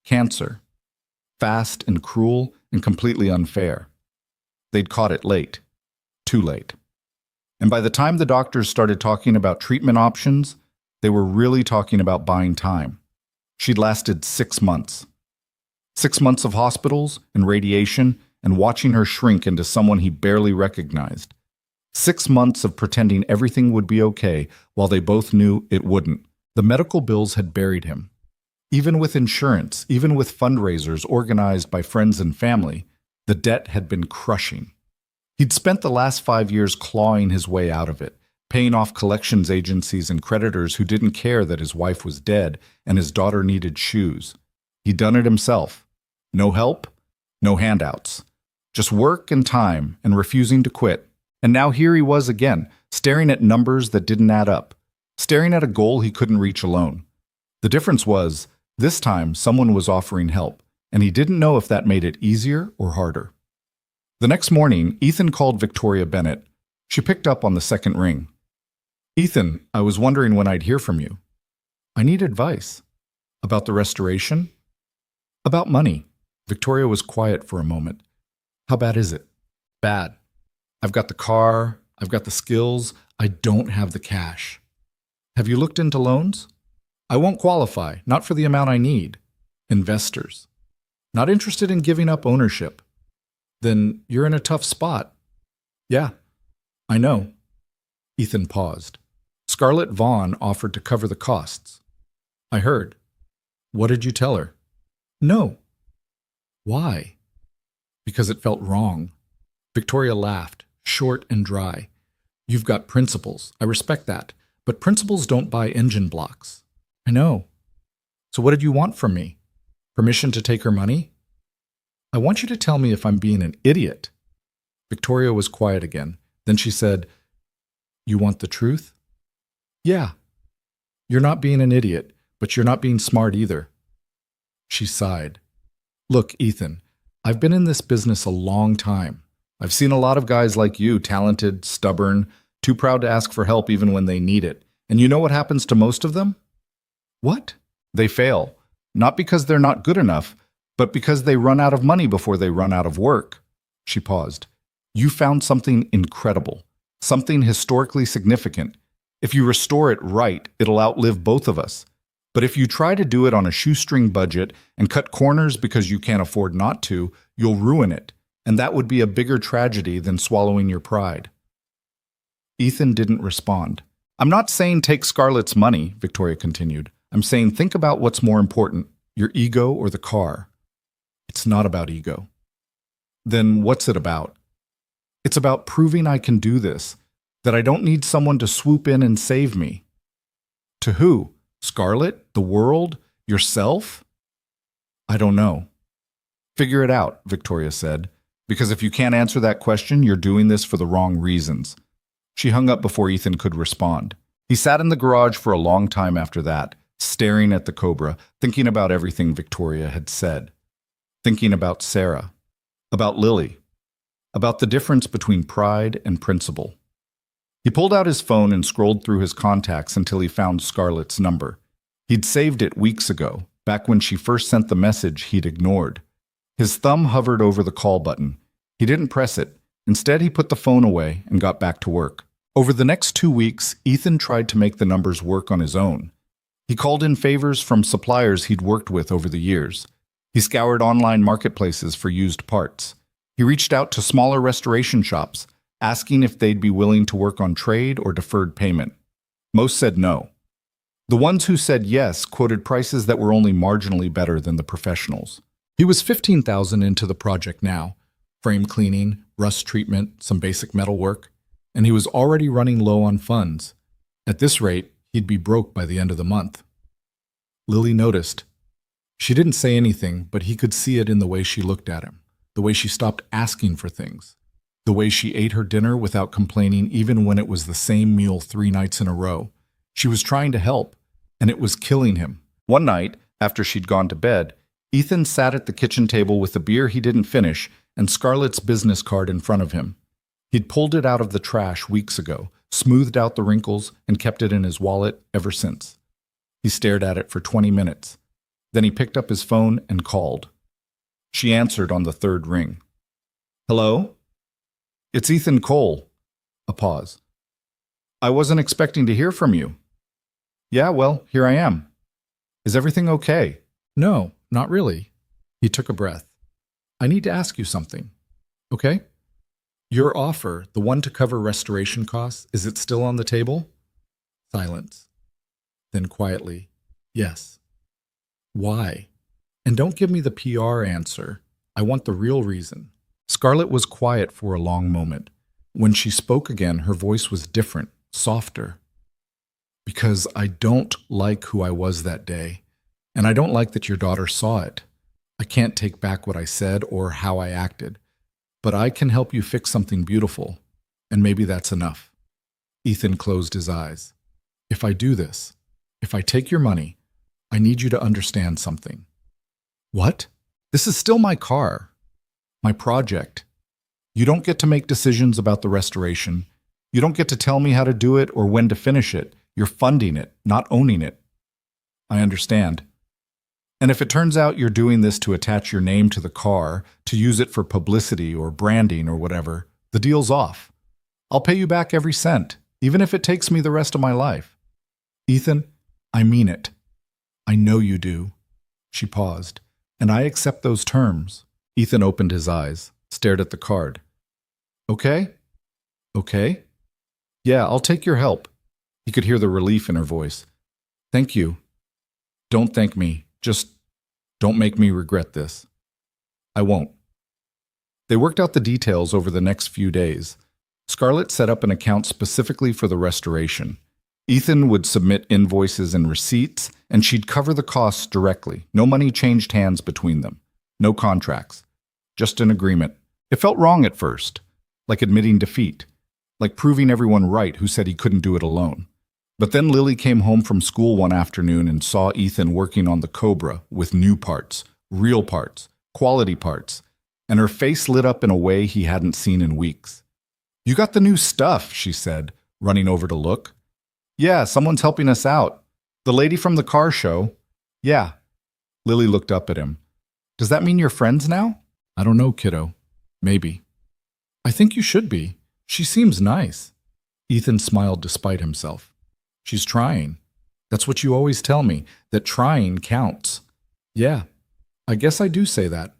Cancer. Fast and cruel and completely unfair. They'd caught it late. Too late. And by the time the doctors started talking about treatment options, they were really talking about buying time. She'd lasted 6 months. 6 months of hospitals and radiation and watching her shrink into someone he barely recognized. 6 months of pretending everything would be okay while they both knew it wouldn't. The medical bills had buried him. Even with insurance, even with fundraisers organized by friends and family, the debt had been crushing. He'd spent the last 5 years clawing his way out of it, paying off collections agencies and creditors who didn't care that his wife was dead and his daughter needed shoes. He'd done it himself. No help, no handouts. Just work and time and refusing to quit. And now here he was again, staring at numbers that didn't add up, staring at a goal he couldn't reach alone. The difference was, this time someone was offering help, and he didn't know if that made it easier or harder. The next morning, Ethan called Victoria Bennett. She picked up on the second ring. "Ethan, I was wondering when I'd hear from you." "I need advice." "About the restoration?" "About money." Victoria was quiet for a moment. "How bad is it?" "Bad. I've got the car, I've got the skills, I don't have the cash." "Have you looked into loans?" "I won't qualify, not for the amount I need." "Investors." "Not interested in giving up ownership." "Then you're in a tough spot." "Yeah, I know." Ethan paused. "Scarlett Vaughn offered to cover the costs." "I heard." "What did you tell her?" "No." "Why?" "Because it felt wrong." Victoria laughed, short and dry. "You've got principles. I respect that. But principles don't buy engine blocks." "I know." "So what did you want from me? Permission to take her money?" "I want you to tell me if I'm being an idiot." Victoria was quiet again. Then she said, "You want the truth?" "Yeah." "You're not being an idiot, but you're not being smart either." She sighed. "Look, Ethan, I've been in this business a long time. I've seen a lot of guys like you, talented, stubborn, too proud to ask for help even when they need it. And you know what happens to most of them?" "What?" "They fail. Not because they're not good enough, but because they run out of money before they run out of work." She paused. "You found something incredible, something historically significant. If you restore it right, it'll outlive both of us. But if you try to do it on a shoestring budget and cut corners because you can't afford not to, you'll ruin it, and that would be a bigger tragedy than swallowing your pride. Ethan didn't respond. I'm not saying take Scarlett's money, Victoria continued. I'm saying think about what's more important, your ego or the car. It's not about ego. Then what's it about? It's about proving I can do this, that I don't need someone to swoop in and save me. To who? Scarlett? The world? Yourself? I don't know. Figure it out, Victoria said, because if you can't answer that question, you're doing this for the wrong reasons. She hung up before Ethan could respond. He sat in the garage for a long time after that, staring at the Cobra, thinking about everything Victoria had said. Thinking about Sarah, about Lily, about the difference between pride and principle. He pulled out his phone and scrolled through his contacts until he found Scarlett's number. He'd saved it weeks ago, back when she first sent the message he'd ignored. His thumb hovered over the call button. He didn't press it. Instead, he put the phone away and got back to work. Over the next 2 weeks, Ethan tried to make the numbers work on his own. He called in favors from suppliers he'd worked with over the years. He scoured online marketplaces for used parts. He reached out to smaller restoration shops, asking if they'd be willing to work on trade or deferred payment. Most said no. The ones who said yes quoted prices that were only marginally better than the professionals. He was $15,000 into the project now, frame cleaning, rust treatment, some basic metal work, and he was already running low on funds. At this rate, he'd be broke by the end of the month. Lily noticed. She didn't say anything, but he could see it in the way she looked at him, the way she stopped asking for things, the way she ate her dinner without complaining even when it was the same meal 3 nights in a row. She was trying to help, and it was killing him. One night, after she'd gone to bed, Ethan sat at the kitchen table with the beer he didn't finish and Scarlett's business card in front of him. He'd pulled it out of the trash weeks ago, smoothed out the wrinkles, and kept it in his wallet ever since. He stared at it for 20 minutes. Then he picked up his phone and called. She answered on the 3rd ring. Hello? It's Ethan Cole. A pause. I wasn't expecting to hear from you. Yeah, well, here I am. Is everything okay? No, not really. He took a breath. I need to ask you something. Okay? Your offer, the one to cover restoration costs, is it still on the table? Silence. Then quietly, yes. Why? And don't give me the PR answer. I want the real reason. Scarlett was quiet for a long moment. When she spoke again, her voice was different, softer. Because I don't like who I was that day, and I don't like that your daughter saw it. I can't take back what I said or how I acted, but I can help you fix something beautiful, and maybe that's enough. Ethan closed his eyes. If I do this, if I take your money, I need you to understand something. What? This is still my car, my project. You don't get to make decisions about the restoration. You don't get to tell me how to do it or when to finish it. You're funding it, not owning it. I understand. And if it turns out you're doing this to attach your name to the car, to use it for publicity or branding or whatever, the deal's off. I'll pay you back every cent, even if it takes me the rest of my life. Ethan, I mean it. I know you do. She paused. And I accept those terms. Ethan opened his eyes, stared at the card. Okay? Okay? Yeah, I'll take your help. He could hear the relief in her voice. Thank you. Don't thank me. Just don't make me regret this. I won't. They worked out the details over the next few days. Scarlett set up an account specifically for the restoration. Ethan would submit invoices and receipts, and she'd cover the costs directly. No money changed hands between them. No contracts. Just an agreement. It felt wrong at first, like admitting defeat, like proving everyone right who said he couldn't do it alone. But then Lily came home from school one afternoon and saw Ethan working on the Cobra with new parts, real parts, quality parts, and her face lit up in a way he hadn't seen in weeks. You got the new stuff, she said, running over to look. Yeah, someone's helping us out. The lady from the car show. Yeah. Lily looked up at him. Does that mean you're friends now? I don't know, kiddo. Maybe. I think you should be. She seems nice. Ethan smiled despite himself. She's trying. That's what you always tell me, that trying counts. Yeah, I guess I do say that.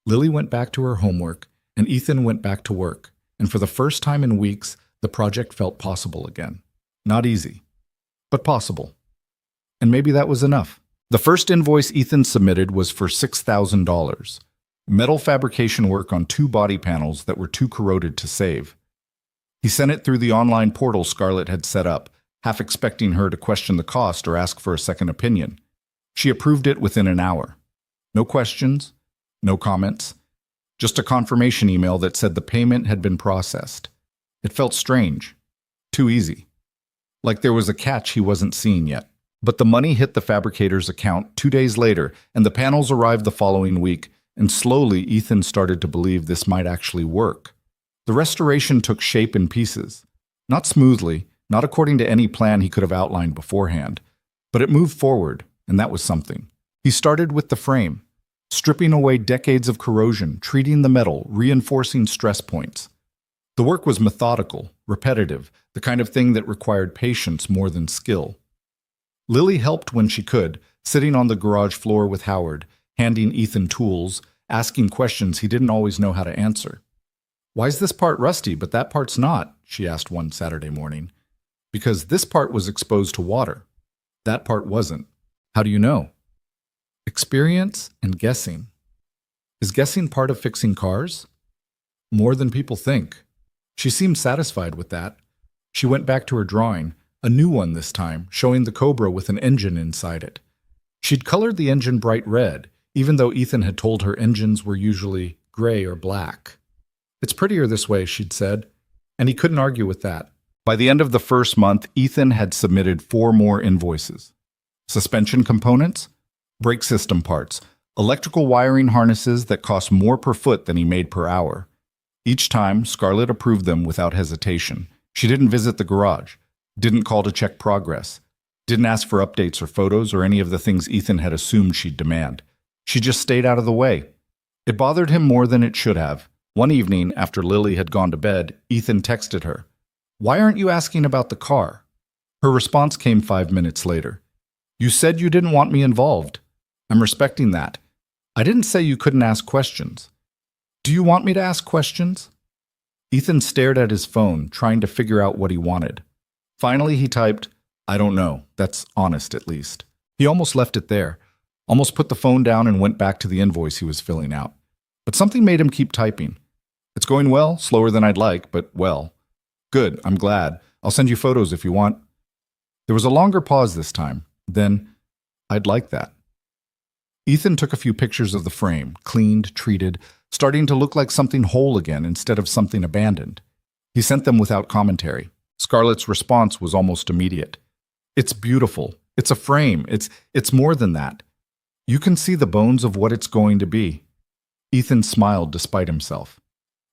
Lily went back to her homework, and Ethan went back to work, and for the first time in weeks, the project felt possible again. Not easy, but possible. And maybe that was enough. The first invoice Ethan submitted was for $6,000. Metal fabrication work on 2 body panels that were too corroded to save. He sent it through the online portal Scarlett had set up, half expecting her to question the cost or ask for a second opinion. She approved it within an hour. No questions, no comments, just a confirmation email that said the payment had been processed. It felt strange, too easy, like there was a catch he wasn't seeing yet. But the money hit the fabricator's account 2 days later, and the panels arrived the following week, and slowly Ethan started to believe this might actually work. The restoration took shape in pieces. Not smoothly, not according to any plan he could have outlined beforehand, but it moved forward, and that was something. He started with the frame, stripping away decades of corrosion, treating the metal, reinforcing stress points. The work was methodical, repetitive, the kind of thing that required patience more than skill. Lily helped when she could, sitting on the garage floor with Howard, handing Ethan tools, asking questions he didn't always know how to answer. "Why's this part rusty, but that part's not?" she asked one Saturday morning. "Because this part was exposed to water. That part wasn't." "How do you know?" "Experience and guessing." "Is guessing part of fixing cars?" "More than people think." She seemed satisfied with that. She went back to her drawing, a new one this time, showing the Cobra with an engine inside it. She'd colored the engine bright red, even though Ethan had told her engines were usually gray or black. "It's prettier this way," she'd said, and he couldn't argue with that. By the end of the first month, Ethan had submitted 4 more invoices. Suspension components, brake system parts, electrical wiring harnesses that cost more per foot than he made per hour. Each time, Scarlett approved them without hesitation. She didn't visit the garage, didn't call to check progress, didn't ask for updates or photos or any of the things Ethan had assumed she'd demand. She just stayed out of the way. It bothered him more than it should have. One evening, after Lily had gone to bed, Ethan texted her, "Why aren't you asking about the car?" Her response came 5 minutes later. "You said you didn't want me involved. I'm respecting that. I didn't say you couldn't ask questions. Do you want me to ask questions?" Ethan stared at his phone, trying to figure out what he wanted. Finally, he typed, "I don't know. That's honest, at least." He almost left it there, almost put the phone down and went back to the invoice he was filling out. But something made him keep typing. "It's going well, slower than I'd like, but well. Good, I'm glad. I'll send you photos if you want." There was a longer pause this time. Then, "I'd like that." Ethan took a few pictures of the frame, cleaned, treated, starting to look like something whole again instead of something abandoned. He sent them without commentary. Scarlett's response was almost immediate. "It's beautiful. It's a frame. It's more than that. You can see the bones of what it's going to be." Ethan smiled despite himself.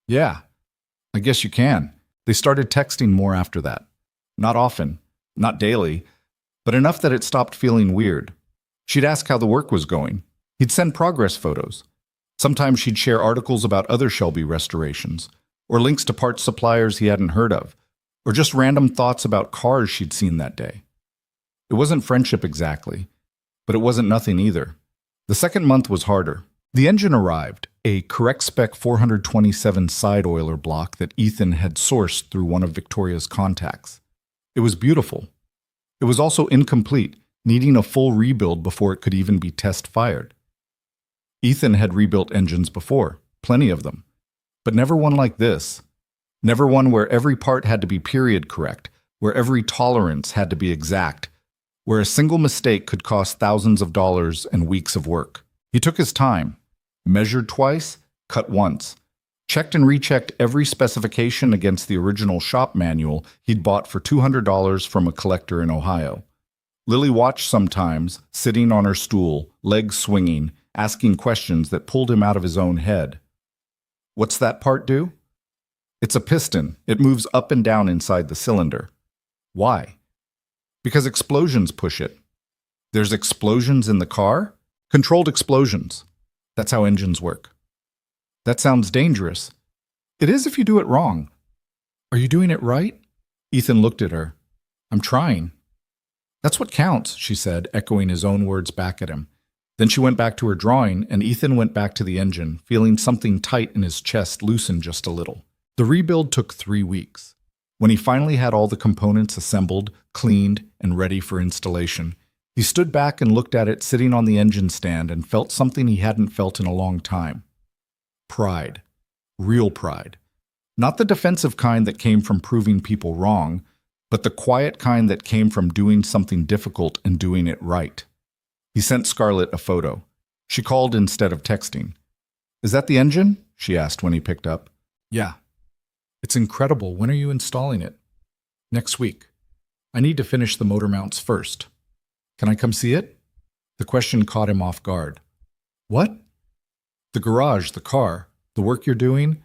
"Yeah, I guess you can." They started texting more after that. Not often, not daily, but enough that it stopped feeling weird. She'd ask how the work was going. He'd send progress photos. Sometimes she'd share articles about other Shelby restorations, or links to parts suppliers he hadn't heard of, or just random thoughts about cars she'd seen that day. It wasn't friendship exactly, but it wasn't nothing either. The second month was harder. The engine arrived, a correct spec 427 side oiler block that Ethan had sourced through one of Victoria's contacts. It was beautiful. It was also incomplete, needing a full rebuild before it could even be test-fired. Ethan had rebuilt engines before, plenty of them, but never one like this. Never one where every part had to be period correct, where every tolerance had to be exact, where a single mistake could cost thousands of dollars and weeks of work. He took his time, measured twice, cut once, checked and rechecked every specification against the original shop manual he'd bought for $200 from a collector in Ohio. Lily watched sometimes, sitting on her stool, legs swinging, asking questions that pulled him out of his own head. "What's that part do?" "It's a piston. It moves up and down inside the cylinder." "Why?" "Because explosions push it." "There's explosions in the car?" "Controlled explosions. That's how engines work." "That sounds dangerous." "It is if you do it wrong." "Are you doing it right?" Ethan looked at her. "I'm trying." That's what counts, she said, echoing his own words back at him. Then she went back to her drawing, and Ethan went back to the engine, feeling something tight in his chest loosen just a little. The rebuild took 3 weeks. When he finally had all the components assembled, cleaned, and ready for installation, he stood back and looked at it sitting on the engine stand and felt something he hadn't felt in a long time. Pride. Real pride. Not the defensive kind that came from proving people wrong, but the quiet kind that came from doing something difficult and doing it right. He sent Scarlett a photo. She called instead of texting. "Is that the engine?" she asked when he picked up. "Yeah." "It's incredible. When are you installing it?" "Next week. I need to finish the motor mounts first." "Can I come see it?" The question caught him off guard. "What?" "The garage, the car, the work you're doing.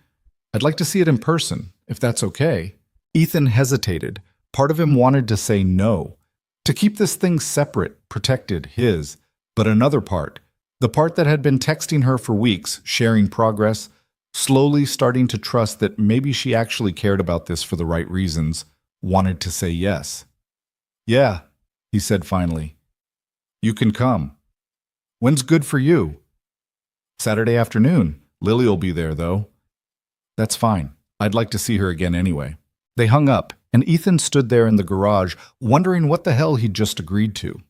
I'd like to see it in person, if that's okay." Ethan hesitated. Part of him wanted to say no, to keep this thing separate, protected, his. But another part, the part that had been texting her for weeks, sharing progress, slowly starting to trust that maybe she actually cared about this for the right reasons, wanted to say yes. "Yeah," he said finally. "You can come." "When's good for you?" "Saturday afternoon. Lily'll be there, though." "That's fine. I'd like to see her again anyway." They hung up, and Ethan stood there in the garage, wondering what the hell he'd just agreed to.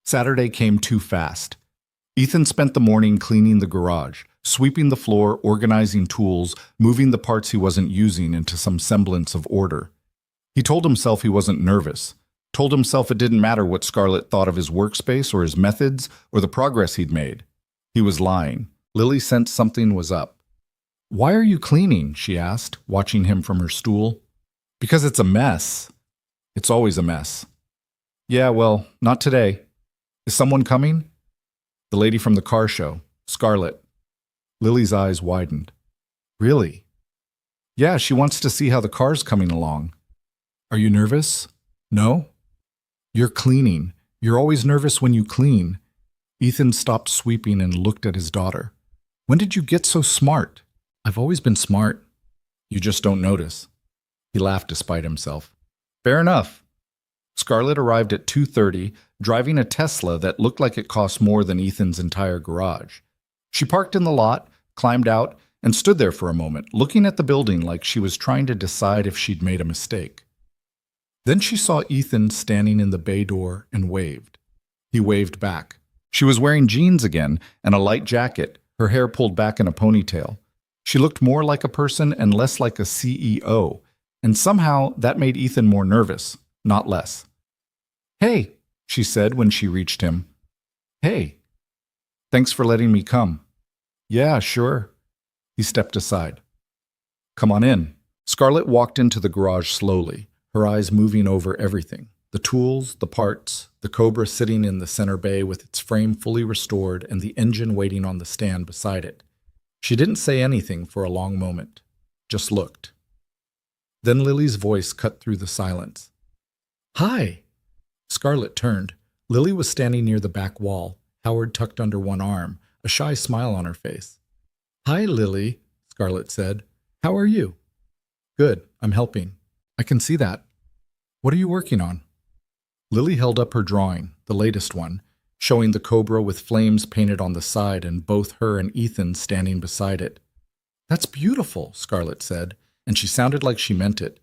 Saturday came too fast. Ethan spent the morning cleaning the garage, sweeping the floor, organizing tools, moving the parts he wasn't using into some semblance of order. He told himself he wasn't nervous, told himself it didn't matter what Scarlett thought of his workspace or his methods or the progress he'd made. He was lying. Lily sensed something was up. "Why are you cleaning?" she asked, watching him from her stool. "Because it's a mess." "It's always a mess." "Yeah, well, not today. Is someone coming?" "The lady from the car show, Scarlett." Lily's eyes widened. "Really?" "Yeah, she wants to see how the car's coming along." "Are you nervous?" "No." "You're cleaning. You're always nervous when you clean." Ethan stopped sweeping and looked at his daughter. "When did you get so smart?" "I've always been smart." "You just don't notice." He laughed despite himself. "Fair enough." Scarlett arrived at 2:30, driving a Tesla that looked like it cost more than Ethan's entire garage. She parked in the lot, climbed out, and stood there for a moment, looking at the building like she was trying to decide if she'd made a mistake. Then she saw Ethan standing in the bay door and waved. He waved back. She was wearing jeans again and a light jacket, her hair pulled back in a ponytail. She looked more like a person and less like a CEO, and somehow that made Ethan more nervous, not less. "Hey," she said when she reached him. "Hey. Thanks for letting me come." "Yeah, sure." He stepped aside. "Come on in." Scarlett walked into the garage slowly, her eyes moving over everything. The tools, the parts, the Cobra sitting in the center bay with its frame fully restored and the engine waiting on the stand beside it. She didn't say anything for a long moment, just looked. Then Lily's voice cut through the silence. "Hi." Scarlett turned. Lily was standing near the back wall, Howard tucked under one arm, a shy smile on her face. "Hi, Lily," Scarlett said. "How are you?" "Good, I'm helping." "I can see that. What are you working on?" Lily held up her drawing, the latest one, showing the Cobra with flames painted on the side and both her and Ethan standing beside it. "That's beautiful," Scarlett said, and she sounded like she meant it.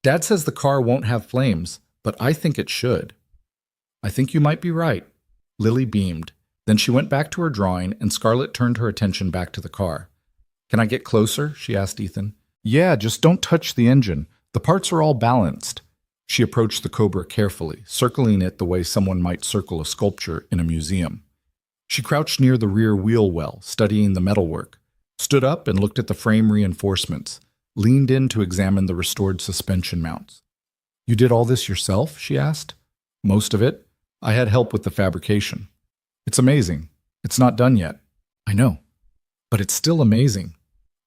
"Dad says the car won't have flames, but I think it should." "I think you might be right." Lily beamed. Then she went back to her drawing, and Scarlett turned her attention back to the car. "Can I get closer?" she asked Ethan. "Yeah, just don't touch the engine. The parts are all balanced." She approached the Cobra carefully, circling it the way someone might circle a sculpture in a museum. She crouched near the rear wheel well, studying the metalwork, stood up and looked at the frame reinforcements, leaned in to examine the restored suspension mounts. "You did all this yourself?" she asked. "Most of it. I had help with the fabrication." "It's amazing. It's not done yet." "I know. But it's still amazing."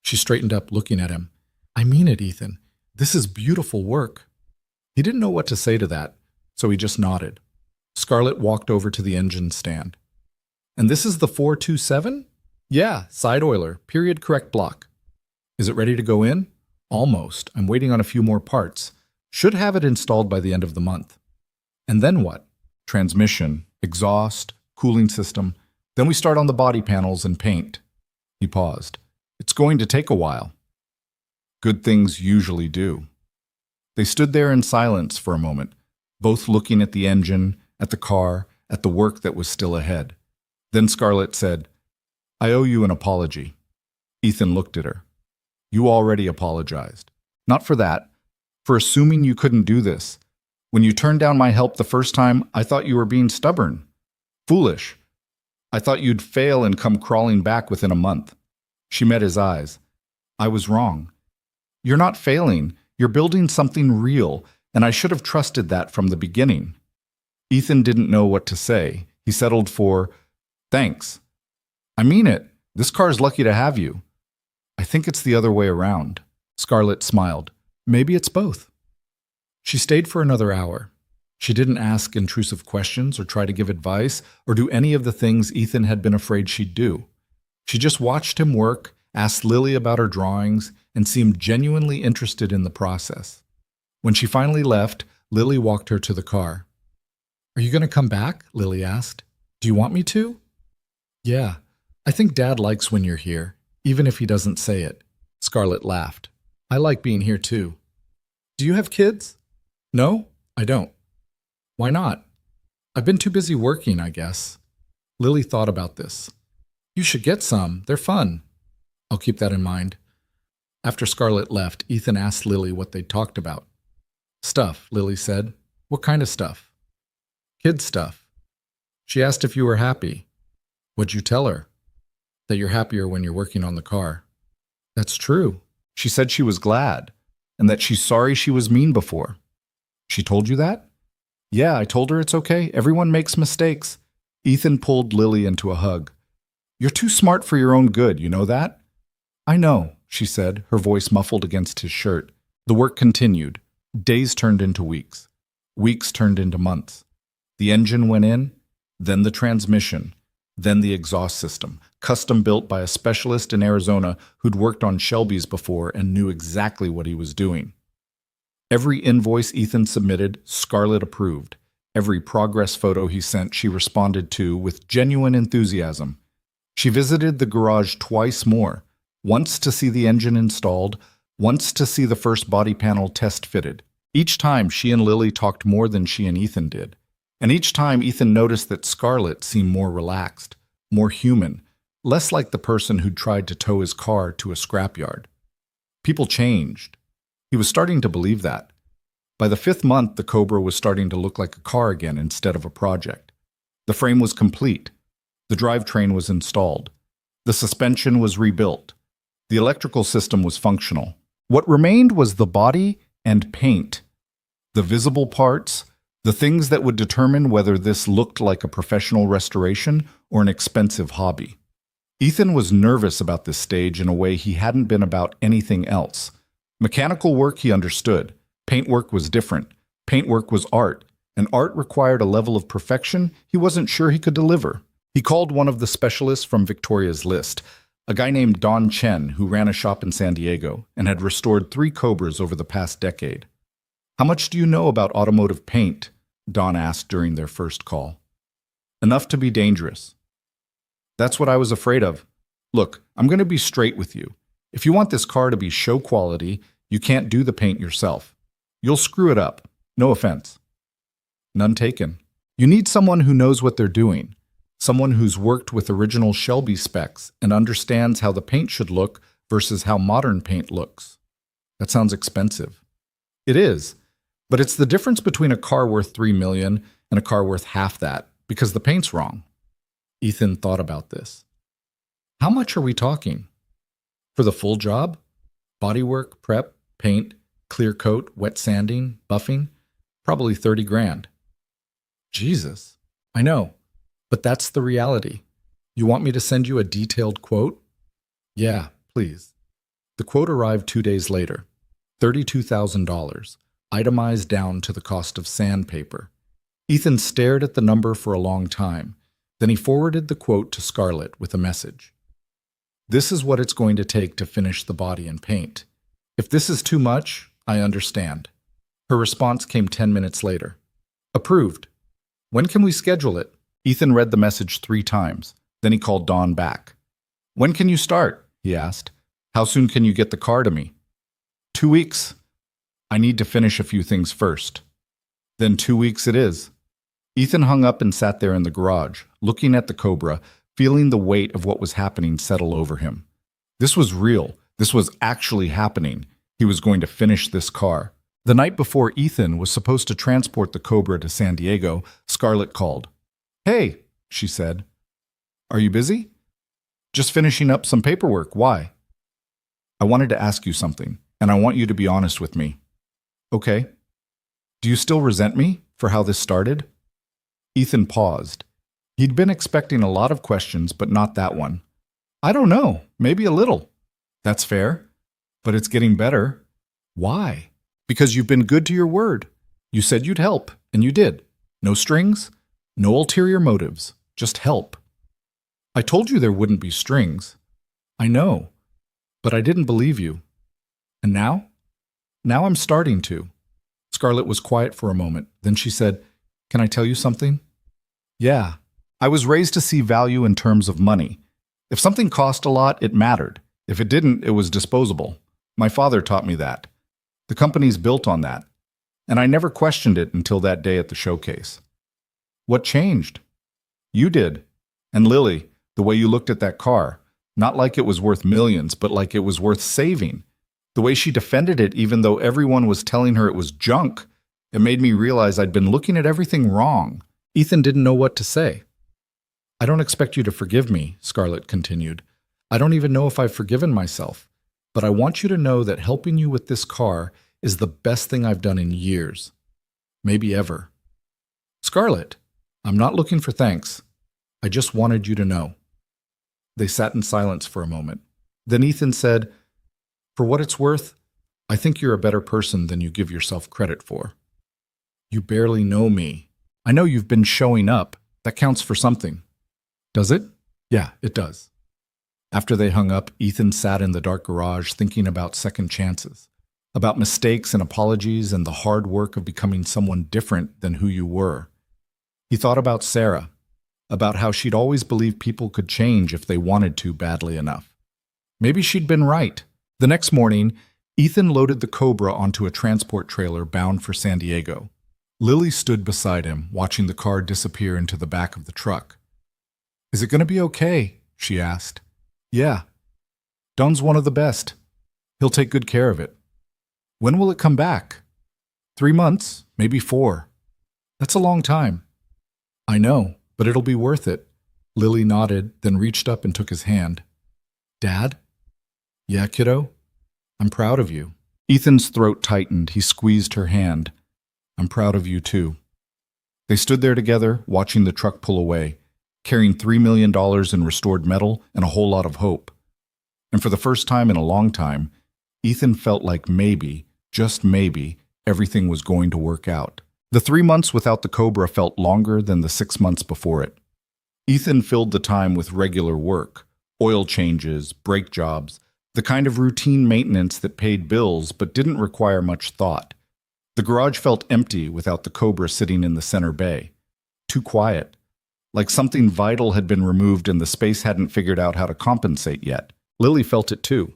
She straightened up, looking at him. "I mean it, Ethan. This is beautiful work." He didn't know what to say to that, so he just nodded. Scarlett walked over to the engine stand. "And this is the 427? "Yeah, side oiler, period correct block." "Is it ready to go in?" "Almost. I'm waiting on a few more parts. Should have it installed by the end of the month." "And then what?" transmission, exhaust, cooling system. Then we start on the body panels and paint. He paused. It's going to take a while. Good things usually do. They stood there in silence for a moment, both looking at the engine, at the car, at the work that was still ahead. Then Scarlett said, I owe you an apology. Ethan looked at her. You already apologized. Not for that, for assuming you couldn't do this. When you turned down my help the first time, I thought you were being stubborn. Foolish. I thought you'd fail and come crawling back within a month. She met his eyes. I was wrong. You're not failing. You're building something real, and I should have trusted that from the beginning. Ethan didn't know what to say. He settled for, thanks. I mean it. This car's lucky to have you. I think it's the other way around. Scarlett smiled. Maybe it's both. She stayed for another hour. She didn't ask intrusive questions or try to give advice or do any of the things Ethan had been afraid she'd do. She just watched him work, asked Lily about her drawings, and seemed genuinely interested in the process. When she finally left, Lily walked her to the car. Are you going to come back? Lily asked. Do you want me to? Yeah, I think Dad likes when you're here, even if he doesn't say it. Scarlett laughed. I like being here too. Do you have kids? No, I don't. Why not? I've been too busy working, I guess. Lily thought about this. You should get some. They're fun. I'll keep that in mind. After Scarlett left, Ethan asked Lily what they'd talked about. Stuff, Lily said. What kind of stuff? Kid stuff. She asked if you were happy. What'd you tell her? That you're happier when you're working on the car. That's true. She said she was glad, and that she's sorry she was mean before. She told you that? Yeah, I told her it's okay. Everyone makes mistakes. Ethan pulled Lily into a hug. You're too smart for your own good, you know that? I know, she said, her voice muffled against his shirt. The work continued. Days turned into weeks. Weeks turned into months. The engine went in, then the transmission, then the exhaust system, custom built by a specialist in Arizona who'd worked on Shelby's before and knew exactly what he was doing. Every invoice Ethan submitted, Scarlett approved. Every progress photo he sent, she responded to with genuine enthusiasm. She visited the garage twice more, once to see the engine installed, once to see the first body panel test fitted. Each time, she and Lily talked more than she and Ethan did. And each time, Ethan noticed that Scarlett seemed more relaxed, more human, less like the person who'd tried to tow his car to a scrapyard. People changed. He was starting to believe that. By the 5th month, the Cobra was starting to look like a car again instead of a project. The frame was complete. The drivetrain was installed. The suspension was rebuilt. The electrical system was functional. What remained was the body and paint. The visible parts, the things that would determine whether this looked like a professional restoration or an expensive hobby. Ethan was nervous about this stage in a way he hadn't been about anything else. Mechanical work he understood. Paintwork was different. Paintwork was art, and art required a level of perfection he wasn't sure he could deliver. He called one of the specialists from Victoria's list, a guy named Don Chen, who ran a shop in San Diego and had restored 3 Cobras over the past decade. How much do you know about automotive paint? Don asked during their first call. Enough to be dangerous. That's what I was afraid of. Look, I'm going to be straight with you. If you want this car to be show quality, you can't do the paint yourself. You'll screw it up. No offense. None taken. You need someone who knows what they're doing. Someone who's worked with original Shelby specs and understands how the paint should look versus how modern paint looks. That sounds expensive. It is, but it's the difference between a car worth $3 million and a car worth half that, because the paint's wrong. Ethan thought about this. How much are we talking? For the full job? Bodywork, prep, paint, clear coat, wet sanding, buffing? Probably 30 grand. Jesus. I know. But that's the reality. You want me to send you a detailed quote? Yeah, please. The quote arrived 2 days later. $32,000, itemized down to the cost of sandpaper. Ethan stared at the number for a long time. Then he forwarded the quote to Scarlett with a message. This is what it's going to take to finish the body and paint. If this is too much, I understand. Her response came 10 minutes later. Approved. When can we schedule it? Ethan read the message 3 times. Then he called Dawn back. When can you start? He asked. How soon can you get the car to me? 2 weeks. I need to finish a few things first. Then 2 weeks it is. Ethan hung up and sat there in the garage, looking at the Cobra, feeling the weight of what was happening settle over him. This was real. This was actually happening. He was going to finish this car. The night before Ethan was supposed to transport the Cobra to San Diego, Scarlett called. Hey, she said. Are you busy? Just finishing up some paperwork. Why? I wanted to ask you something, and I want you to be honest with me. Okay. Do you still resent me for how this started? Ethan paused. He'd been expecting a lot of questions, but not that one. I don't know, maybe a little. That's fair, but it's getting better. Why? Because you've been good to your word. You said you'd help, and you did. No strings, no ulterior motives, just help. I told you there wouldn't be strings. I know, but I didn't believe you. And now? Now I'm starting to. Scarlett was quiet for a moment. Then she said, Can I tell you something? Yeah. I was raised to see value in terms of money. If something cost a lot, it mattered. If it didn't, it was disposable. My father taught me that. The company's built on that. And I never questioned it until that day at the showcase. What changed? You did. And Lily, the way you looked at that car. Not like it was worth millions, but like it was worth saving. The way she defended it, even though everyone was telling her it was junk, it made me realize I'd been looking at everything wrong. Ethan didn't know what to say. I don't expect you to forgive me, Scarlett continued. I don't even know if I've forgiven myself, but I want you to know that helping you with this car is the best thing I've done in years. Maybe ever. Scarlett, I'm not looking for thanks. I just wanted you to know. They sat in silence for a moment. Then Ethan said, For what it's worth, I think you're a better person than you give yourself credit for. You barely know me. I know you've been showing up. That counts for something. Does it? Yeah, it does. After they hung up, Ethan sat in the dark garage thinking about second chances, about mistakes and apologies and the hard work of becoming someone different than who you were. He thought about Sarah, about how she'd always believed people could change if they wanted to badly enough. Maybe she'd been right. The next morning, Ethan loaded the Cobra onto a transport trailer bound for San Diego. Lily stood beside him, watching the car disappear into the back of the truck. Is it going to be okay? She asked. Yeah. Don's one of the best. He'll take good care of it. When will it come back? 3 months, maybe 4. That's a long time. I know, but it'll be worth it. Lily nodded, then reached up and took his hand. Dad? Yeah, kiddo? I'm proud of you. Ethan's throat tightened. He squeezed her hand. I'm proud of you, too. They stood there together, watching the truck pull away, carrying $3 million in restored metal and a whole lot of hope. And for the first time in a long time, Ethan felt like maybe, just maybe, everything was going to work out. The 3 months without the Cobra felt longer than the 6 months before it. Ethan filled the time with regular work, oil changes, brake jobs, the kind of routine maintenance that paid bills but didn't require much thought. The garage felt empty without the Cobra sitting in the center bay. Too quiet. Like something vital had been removed and the space hadn't figured out how to compensate yet. Lily felt it too.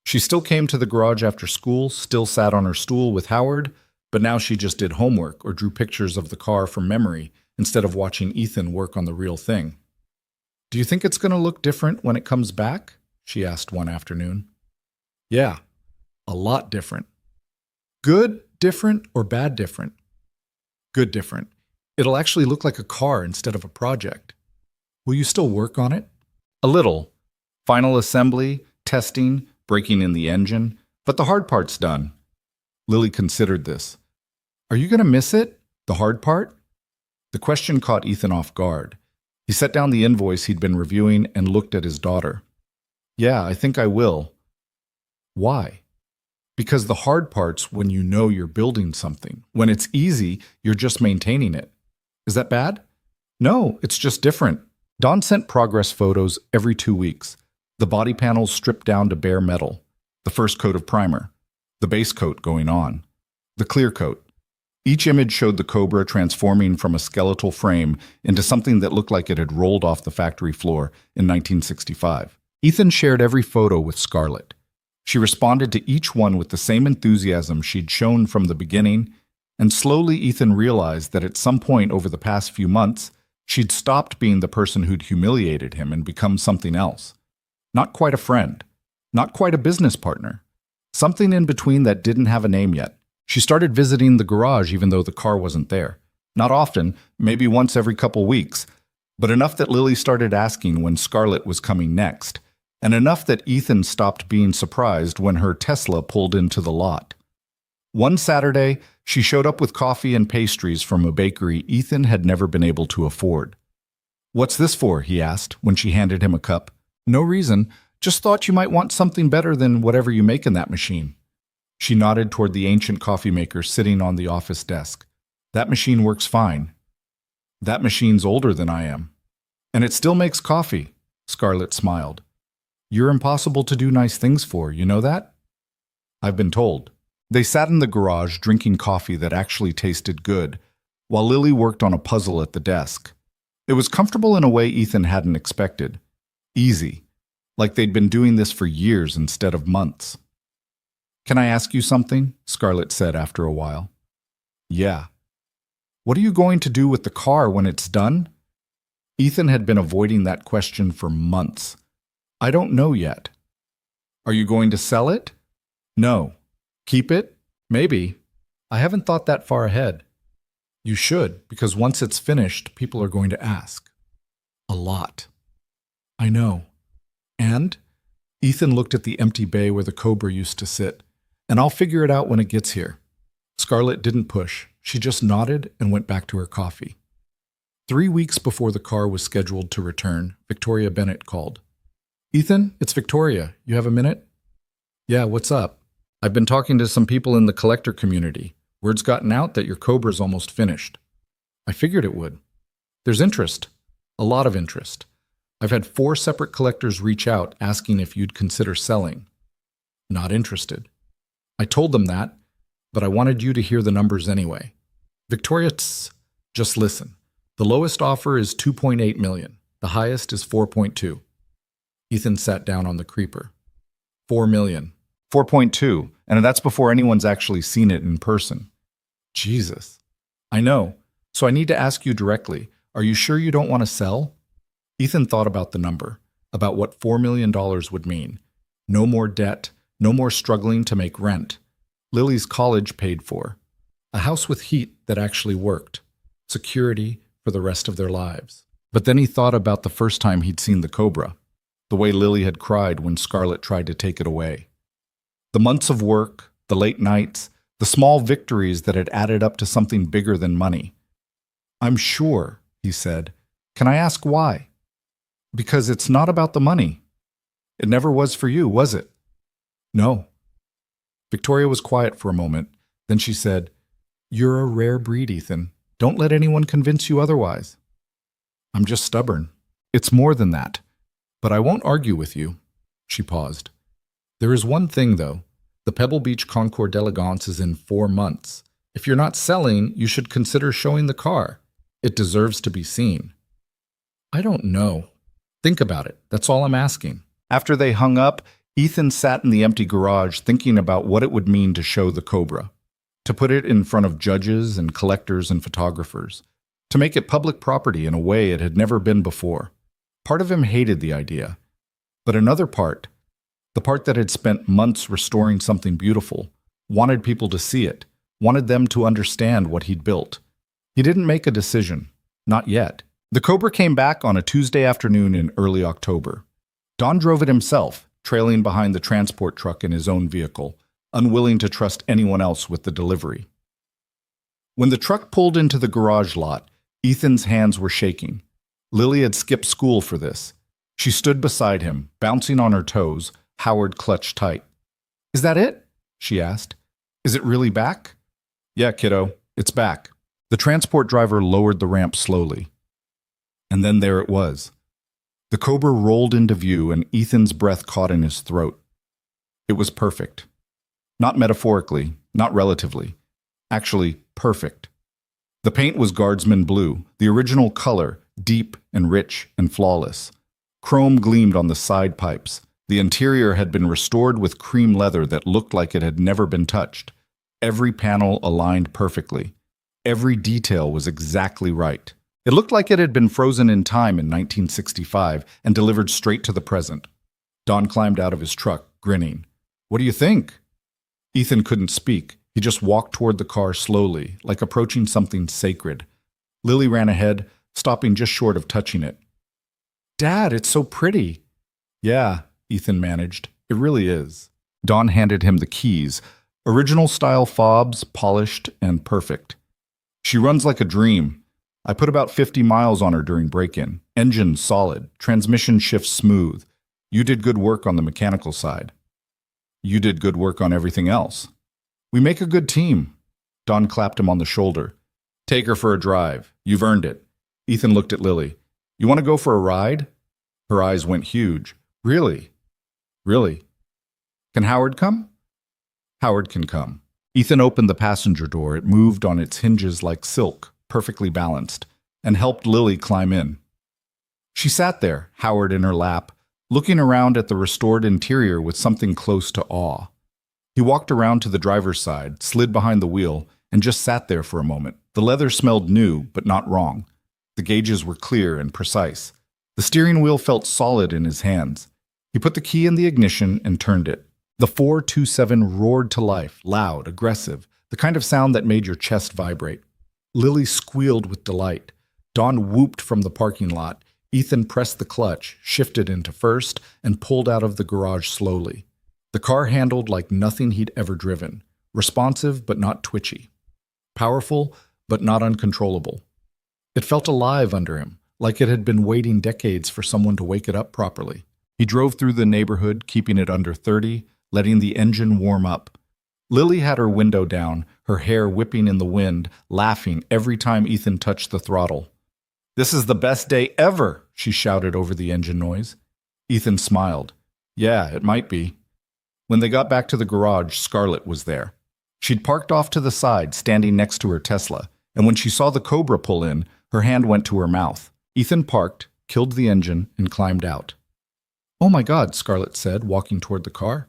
She still came to the garage after school, still sat on her stool with Howard, but now she just did homework or drew pictures of the car from memory instead of watching Ethan work on the real thing. Do you think it's going to look different when it comes back? She asked one afternoon. Yeah, a lot different. Good different or bad different? Good different. It'll actually look like a car instead of a project. Will you still work on it? A little. Final assembly, testing, breaking in the engine, but the hard part's done. Lily considered this. Are you going to miss it? The hard part? The question caught Ethan off guard. He set down the invoice he'd been reviewing and looked at his daughter. Yeah, I think I will. Why? Because the hard part's when you know you're building something. When it's easy, you're just maintaining it. Is that bad? No, it's just different. Dawn sent progress photos every 2 weeks. The body panels stripped down to bare metal. The first coat of primer. The base coat going on. The clear coat. Each image showed the Cobra transforming from a skeletal frame into something that looked like it had rolled off the factory floor in 1965. Ethan shared every photo with Scarlett. She responded to each one with the same enthusiasm she'd shown from the beginning, and slowly Ethan realized that at some point over the past few months, she'd stopped being the person who'd humiliated him and become something else. Not quite a friend, not quite a business partner, something in between that didn't have a name yet. She started visiting the garage even though the car wasn't there. Not often, maybe once every couple weeks, but enough that Lily started asking when Scarlett was coming next, and enough that Ethan stopped being surprised when her Tesla pulled into the lot. One Saturday, she showed up with coffee and pastries from a bakery Ethan had never been able to afford. "What's this for?" he asked when she handed him a cup. "No reason, just thought you might want something better than whatever you make in that machine." She nodded toward the ancient coffee maker sitting on the office desk. "That machine works fine." "That machine's older than I am." "And it still makes coffee," Scarlett smiled. "You're impossible to do nice things for, you know that?" "I've been told." They sat in the garage drinking coffee that actually tasted good, while Lily worked on a puzzle at the desk. It was comfortable in a way Ethan hadn't expected. Easy, like they'd been doing this for years instead of months. "Can I ask you something?" Scarlett said after a while. "Yeah." "What are you going to do with the car when it's done?" Ethan had been avoiding that question for months. "I don't know yet." "Are you going to sell it?" "No." "Keep it?" "Maybe. I haven't thought that far ahead." "You should, because once it's finished, people are going to ask. A lot." "I know." "And?" Ethan looked at the empty bay where the Cobra used to sit. "And I'll figure it out when it gets here." Scarlett didn't push. She just nodded and went back to her coffee. 3 weeks before the car was scheduled to return, Victoria Bennett called. "Ethan, it's Victoria. You have a minute?" "Yeah, what's up?" "I've been talking to some people in the collector community. Word's gotten out that your Cobra's almost finished." "I figured it would." "There's interest. A lot of interest. I've had 4 separate collectors reach out asking if you'd consider selling." "Not interested." "I told them that, but I wanted you to hear the numbers anyway." "Victoria, just listen. The lowest offer is $2.8 million. The highest is $4.2. Ethan sat down on the creeper. $4 million. 4.2, and that's before anyone's actually seen it in person. Jesus. I know. So I need to ask you directly, are you sure you don't want to sell? Ethan thought about the number, about what $4 million would mean. No more debt, no more struggling to make rent. Lily's college paid for. A house with heat that actually worked. Security for the rest of their lives. But then he thought about the first time he'd seen the Cobra, the way Lily had cried when Scarlett tried to take it away. The months of work, the late nights, the small victories that had added up to something bigger than money. "I'm sure," he said. "Can I ask why?" "Because it's not about the money. It never was for you, was it?" "No." Victoria was quiet for a moment. Then she said, "You're a rare breed, Ethan. Don't let anyone convince you otherwise." "I'm just stubborn." "It's more than that. But I won't argue with you." She paused. "There is one thing, though. The Pebble Beach Concours d'Elegance is in 4 months. If you're not selling, you should consider showing the car. It deserves to be seen." "I don't know." "Think about it. That's all I'm asking." After they hung up, Ethan sat in the empty garage thinking about what it would mean to show the Cobra, to put it in front of judges and collectors and photographers, to make it public property in a way it had never been before. Part of him hated the idea, but another part, the part that had spent months restoring something beautiful, wanted people to see it, wanted them to understand what he'd built. He didn't make a decision. Not yet. The Cobra came back on a Tuesday afternoon in early October. Don drove it himself, trailing behind the transport truck in his own vehicle, unwilling to trust anyone else with the delivery. When the truck pulled into the garage lot, Ethan's hands were shaking. Lily had skipped school for this. She stood beside him, bouncing on her toes, Howard clutched tight. "Is that it?" she asked. "Is it really back?" "Yeah, kiddo, it's back." The transport driver lowered the ramp slowly. And then there it was. The Cobra rolled into view and Ethan's breath caught in his throat. It was perfect. Not metaphorically, not relatively. Actually, perfect. The paint was Guardsman blue, the original color, deep and rich and flawless. Chrome gleamed on the side pipes. The interior had been restored with cream leather that looked like it had never been touched. Every panel aligned perfectly. Every detail was exactly right. It looked like it had been frozen in time in 1965 and delivered straight to the present. Don climbed out of his truck, grinning. "What do you think?" Ethan couldn't speak. He just walked toward the car slowly, like approaching something sacred. Lily ran ahead, stopping just short of touching it. "Dad, it's so pretty." "Yeah," Ethan managed. "It really is." Don handed him the keys. Original-style fobs, polished and perfect. "She runs like a dream. I put about 50 miles on her during break-in. Engine solid, transmission shifts smooth. You did good work on the mechanical side. You did good work on everything else. We make a good team." Don clapped him on the shoulder. "Take her for a drive. You've earned it." Ethan looked at Lily. "You want to go for a ride?" Her eyes went huge. "Really? Really? Can Howard come?" "Howard can come." Ethan opened the passenger door. It moved on its hinges like silk, perfectly balanced, and helped Lily climb in. She sat there, Howard in her lap, looking around at the restored interior with something close to awe. He walked around to the driver's side, slid behind the wheel, and just sat there for a moment. The leather smelled new, but not wrong. The gauges were clear and precise. The steering wheel felt solid in his hands. He put the key in the ignition and turned it. The 427 roared to life, loud, aggressive, the kind of sound that made your chest vibrate. Lily squealed with delight. Don whooped from the parking lot. Ethan pressed the clutch, shifted into first, and pulled out of the garage slowly. The car handled like nothing he'd ever driven, responsive but not twitchy, powerful but not uncontrollable. It felt alive under him, like it had been waiting decades for someone to wake it up properly. He drove through the neighborhood, keeping it under 30, letting the engine warm up. Lily had her window down, her hair whipping in the wind, laughing every time Ethan touched the throttle. "This is the best day ever," she shouted over the engine noise. Ethan smiled. "Yeah, it might be." When they got back to the garage, Scarlett was there. She'd parked off to the side, standing next to her Tesla, and when she saw the Cobra pull in, her hand went to her mouth. Ethan parked, killed the engine, and climbed out. "Oh my God," Scarlett said, walking toward the car.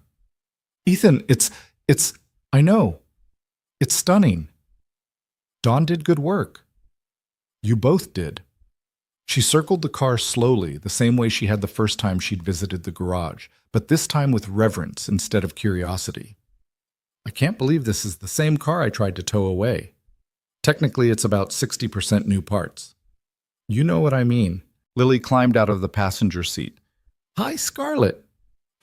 "Ethan, I know. It's stunning." "Don did good work." "You both did." She circled the car slowly, the same way she had the first time she'd visited the garage, but this time with reverence instead of curiosity. "I can't believe this is the same car I tried to tow away. Technically, it's about 60% new parts." "You know what I mean." Lily climbed out of the passenger seat. "Hi, Scarlett."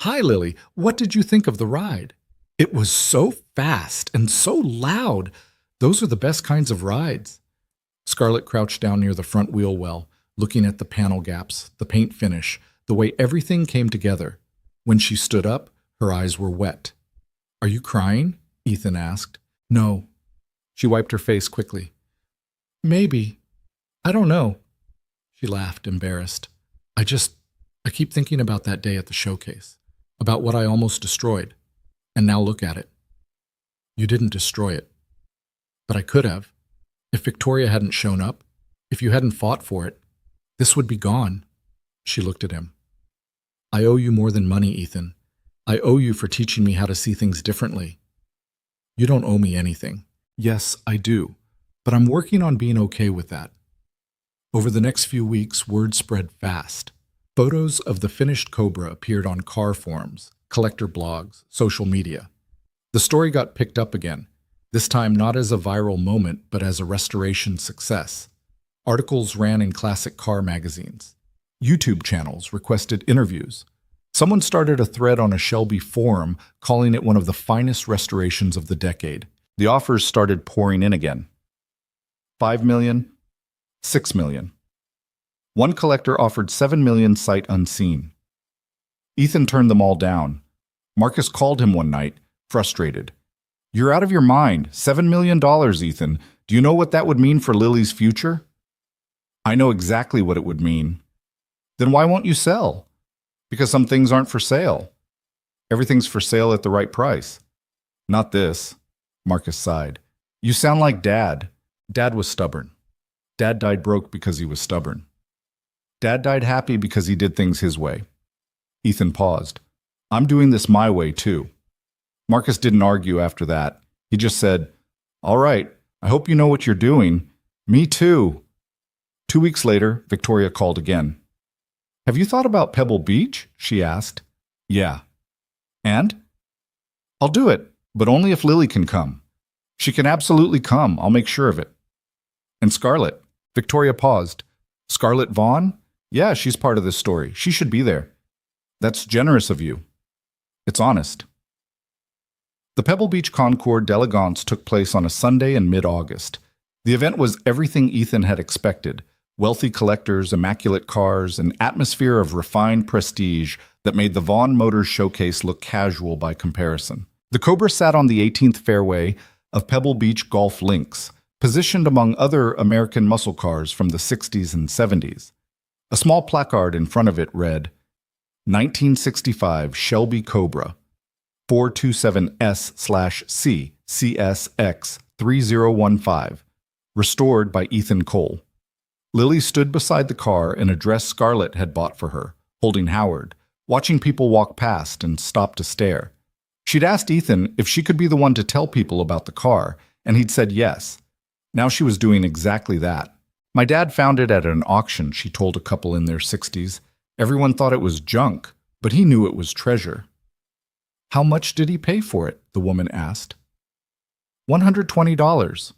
"Hi, Lily. What did you think of the ride?" "It was so fast and so loud. Those are the best kinds of rides." Scarlett crouched down near the front wheel well, looking at the panel gaps, the paint finish, the way everything came together. When she stood up, her eyes were wet. "Are you crying?" Ethan asked. "No." She wiped her face quickly. "Maybe. I don't know." She laughed, embarrassed. I keep thinking about that day at the showcase, about what I almost destroyed. And now look at it. You didn't destroy it. But I could have. If Victoria hadn't shown up, if you hadn't fought for it, this would be gone." She looked at him. "I owe you more than money, Ethan. I owe you for teaching me how to see things differently." "You don't owe me anything." "Yes, I do. But I'm working on being okay with that." Over the next few weeks, word spread fast. Photos of the finished Cobra appeared on car forums, collector blogs, social media. The story got picked up again, this time not as a viral moment, but as a restoration success. Articles ran in classic car magazines. YouTube channels requested interviews. Someone started a thread on a Shelby forum calling it one of the finest restorations of the decade. The offers started pouring in again. 5 million, 6 million. One collector offered 7 million sight unseen. Ethan turned them all down. Marcus called him one night, frustrated. "You're out of your mind. $7 million, Ethan. Do you know what that would mean for Lily's future?" "I know exactly what it would mean." "Then why won't you sell?" "Because some things aren't for sale. Everything's for sale at the right price." "Not this." Marcus sighed. You sound like Dad. Dad was stubborn. Dad died broke because he was stubborn. Dad died happy because he did things his way. Ethan paused. I'm doing this my way, too. Marcus didn't argue after that. He just said, All right, I hope you know what you're doing. Me too. 2 weeks later, Victoria called again. Have you thought about Pebble Beach? She asked. Yeah. And? I'll do it, but only if Lily can come. She can absolutely come. I'll make sure of it. And Scarlett? Victoria paused. Scarlett Vaughn? Yeah, she's part of this story. She should be there. That's generous of you. It's honest. The Pebble Beach Concours d'Elegance took place on a Sunday in mid-August. The event was everything Ethan had expected. Wealthy collectors, immaculate cars, an atmosphere of refined prestige that made the Vaughn Motors showcase look casual by comparison. The Cobra sat on the 18th fairway of Pebble Beach Golf Links, positioned among other American muscle cars from the 60s and 70s. A small placard in front of it read, 1965 Shelby Cobra, 427S/C CSX 3015, restored by Ethan Cole. Lily stood beside the car in a dress Scarlett had bought for her, holding Howard, watching people walk past and stop to stare. She'd asked Ethan if she could be the one to tell people about the car, and he'd said yes. Now she was doing exactly that. My dad found it at an auction, she told a couple in their 60s. Everyone thought it was junk, but he knew it was treasure. How much did he pay for it? The woman asked. $120.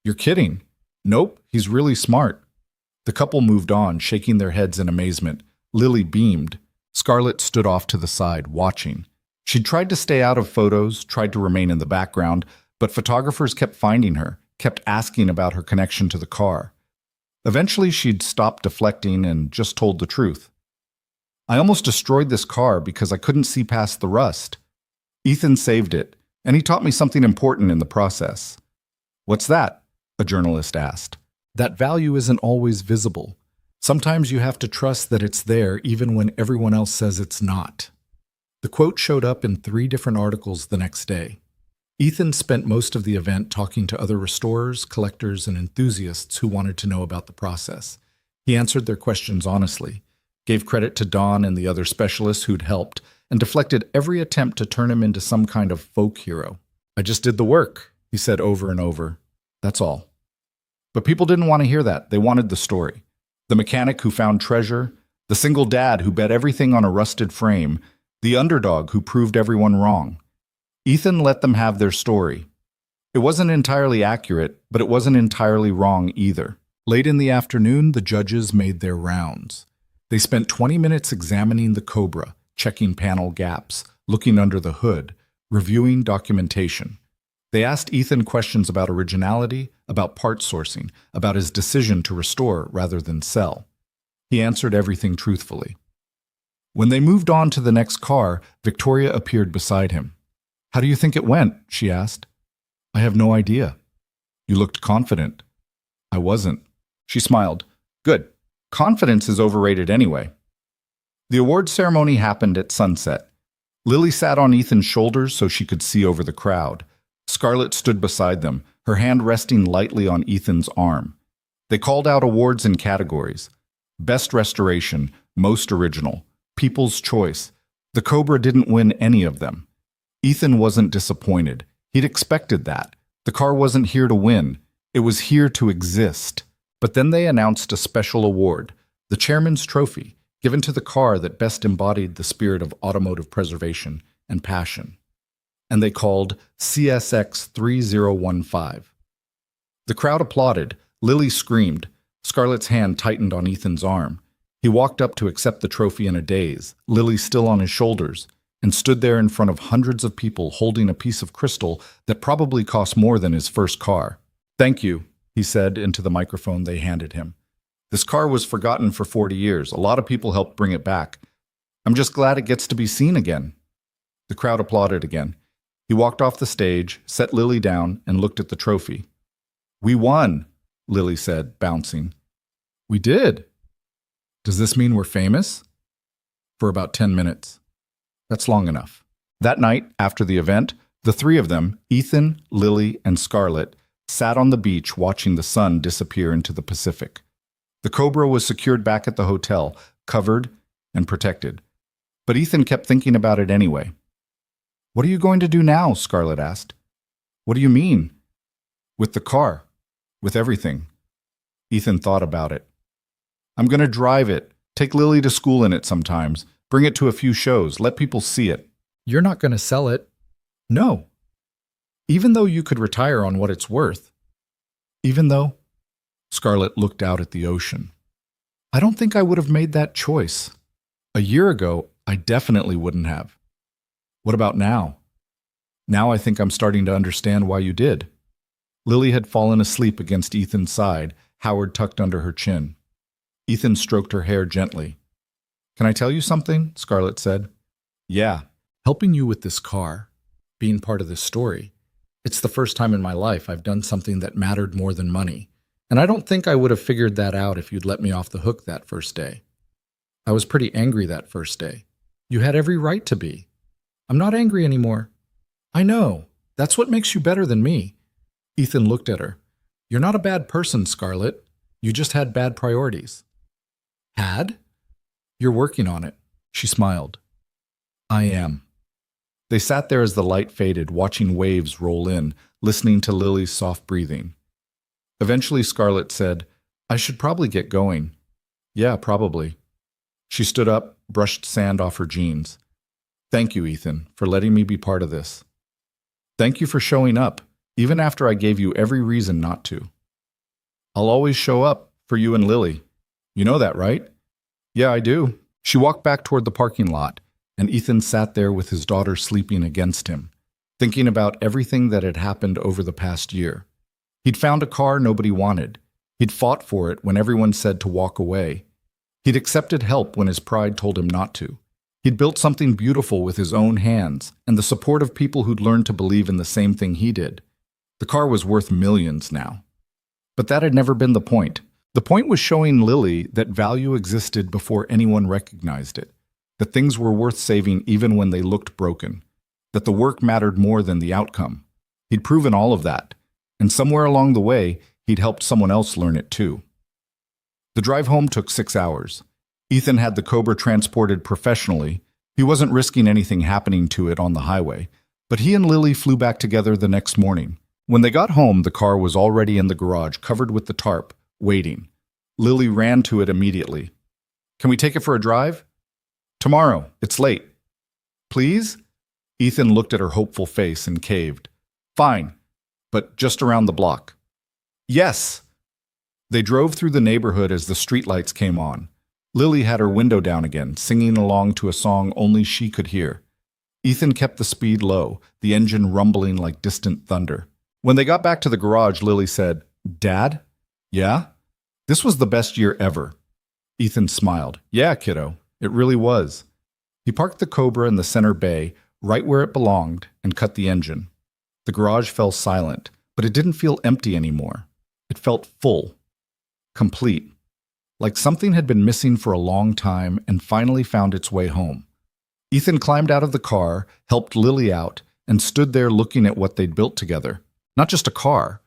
You're kidding. Nope, he's really smart. The couple moved on, shaking their heads in amazement. Lily beamed. Scarlett stood off to the side, watching. She'd tried to stay out of photos, tried to remain in the background, but photographers kept finding her, kept asking about her connection to the car. Eventually, she'd stopped deflecting and just told the truth. I almost destroyed this car because I couldn't see past the rust. Ethan saved it, and he taught me something important in the process. What's that? A journalist asked. That value isn't always visible. Sometimes you have to trust that it's there even when everyone else says it's not. The quote showed up in 3 different articles the next day. Ethan spent most of the event talking to other restorers, collectors, and enthusiasts who wanted to know about the process. He answered their questions honestly, gave credit to Don and the other specialists who'd helped, and deflected every attempt to turn him into some kind of folk hero. I just did the work, he said over and over. That's all. But people didn't want to hear that. They wanted the story. The mechanic who found treasure, the single dad who bet everything on a rusted frame, the underdog who proved everyone wrong. Ethan let them have their story. It wasn't entirely accurate, but it wasn't entirely wrong either. Late in the afternoon, the judges made their rounds. They spent 20 minutes examining the Cobra, checking panel gaps, looking under the hood, reviewing documentation. They asked Ethan questions about originality, about part sourcing, about his decision to restore rather than sell. He answered everything truthfully. When they moved on to the next car, Victoria appeared beside him. How do you think it went? She asked. I have no idea. You looked confident. I wasn't. She smiled. Good. Confidence is overrated anyway. The awards ceremony happened at sunset. Lily sat on Ethan's shoulders so she could see over the crowd. Scarlett stood beside them, her hand resting lightly on Ethan's arm. They called out awards in categories. Best Restoration, Most Original, People's Choice. The Cobra didn't win any of them. Ethan wasn't disappointed. He'd expected that. The car wasn't here to win. It was here to exist. But then they announced a special award, the Chairman's Trophy, given to the car that best embodied the spirit of automotive preservation and passion. And they called CSX 3015. The crowd applauded. Lily screamed. Scarlett's hand tightened on Ethan's arm. He walked up to accept the trophy in a daze, Lily still on his shoulders, and stood there in front of hundreds of people holding a piece of crystal that probably cost more than his first car. Thank you, he said into the microphone they handed him. This car was forgotten for 40 years. A lot of people helped bring it back. I'm just glad it gets to be seen again. The crowd applauded again. He walked off the stage, set Lily down, and looked at the trophy. We won, Lily said, bouncing. We did. Does this mean we're famous? For about 10 minutes. That's long enough. That night, after the event, the 3 of them, Ethan, Lily, and Scarlett, sat on the beach watching the sun disappear into the Pacific. The Cobra was secured back at the hotel, covered and protected. But Ethan kept thinking about it anyway. "What are you going to do now?" Scarlett asked. "What do you mean?" "With the car. With everything." Ethan thought about it. "I'm going to drive it, take Lily to school in it sometimes, bring it to a few shows, let people see it." You're not going to sell it. "No." "Even though you could retire on what it's worth." "Even though?" Scarlett looked out at the ocean. "I don't think I would have made that choice. A year ago, I definitely wouldn't have." "What about now?" "Now I think I'm starting to understand why you did." Lily had fallen asleep against Ethan's side, Howard tucked under her chin. Ethan stroked her hair gently. "Can I tell you something?" Scarlett said. "Yeah. Helping you with this car, being part of this story. It's the first time in my life I've done something that mattered more than money. And I don't think I would have figured that out if you'd let me off the hook that first day. I was pretty angry that first day. You had every right to be. I'm not angry anymore." "I know. That's what makes you better than me." Ethan looked at her. "You're not a bad person, Scarlett. You just had bad priorities." "Had?" "You're working on it." She smiled. "I am." They sat there as the light faded, watching waves roll in, listening to Lily's soft breathing. Eventually, Scarlett said, "I should probably get going." "Yeah, probably." She stood up, brushed sand off her jeans. "Thank you, Ethan, for letting me be part of this. Thank you for showing up, even after I gave you every reason not to. I'll always show up for you and Lily. You know that, right?" "Yeah, I do." She walked back toward the parking lot, and Ethan sat there with his daughter sleeping against him, thinking about everything that had happened over the past year. He'd found a car nobody wanted. He'd fought for it when everyone said to walk away. He'd accepted help when his pride told him not to. He'd built something beautiful with his own hands and the support of people who'd learned to believe in the same thing he did. The car was worth millions now. But that had never been the point. The point was showing Lily that value existed before anyone recognized it, that things were worth saving even when they looked broken, that the work mattered more than the outcome. He'd proven all of that, and somewhere along the way, he'd helped someone else learn it too. The drive home took 6 hours. Ethan had the Cobra transported professionally. He wasn't risking anything happening to it on the highway, but he and Lily flew back together the next morning. When they got home, the car was already in the garage, covered with the tarp, waiting. Lily ran to it immediately. "Can we take it for a drive?" "Tomorrow. It's late." "Please?" Ethan looked at her hopeful face and caved. "Fine, but just around the block." "Yes." They drove through the neighborhood as the streetlights came on. Lily had her window down again, singing along to a song only she could hear. Ethan kept the speed low, the engine rumbling like distant thunder. When they got back to the garage, Lily said, "Dad?" "Yeah?" "This was the best year ever." Ethan smiled. "Yeah, kiddo, it really was." He parked the Cobra in the center bay, right where it belonged, and cut the engine. The garage fell silent, but it didn't feel empty anymore. It felt full, complete, like something had been missing for a long time and finally found its way home. Ethan climbed out of the car, helped Lily out, and stood there looking at what they'd built together. Not just a car,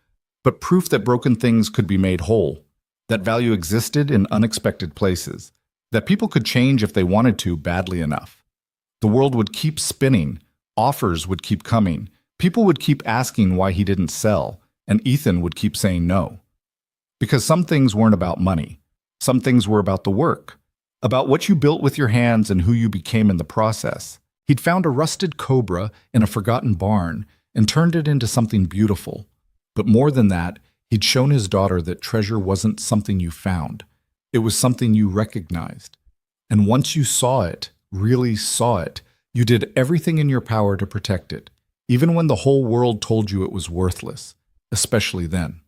but proof that broken things could be made whole, that value existed in unexpected places, that people could change if they wanted to badly enough. The world would keep spinning, offers would keep coming, people would keep asking why he didn't sell, and Ethan would keep saying no. Because some things weren't about money. Some things were about the work, about what you built with your hands and who you became in the process. He'd found a rusted Cobra in a forgotten barn and turned it into something beautiful. But more than that, he'd shown his daughter that treasure wasn't something you found. It was something you recognized. And once you saw it, really saw it, you did everything in your power to protect it, even when the whole world told you it was worthless, especially then.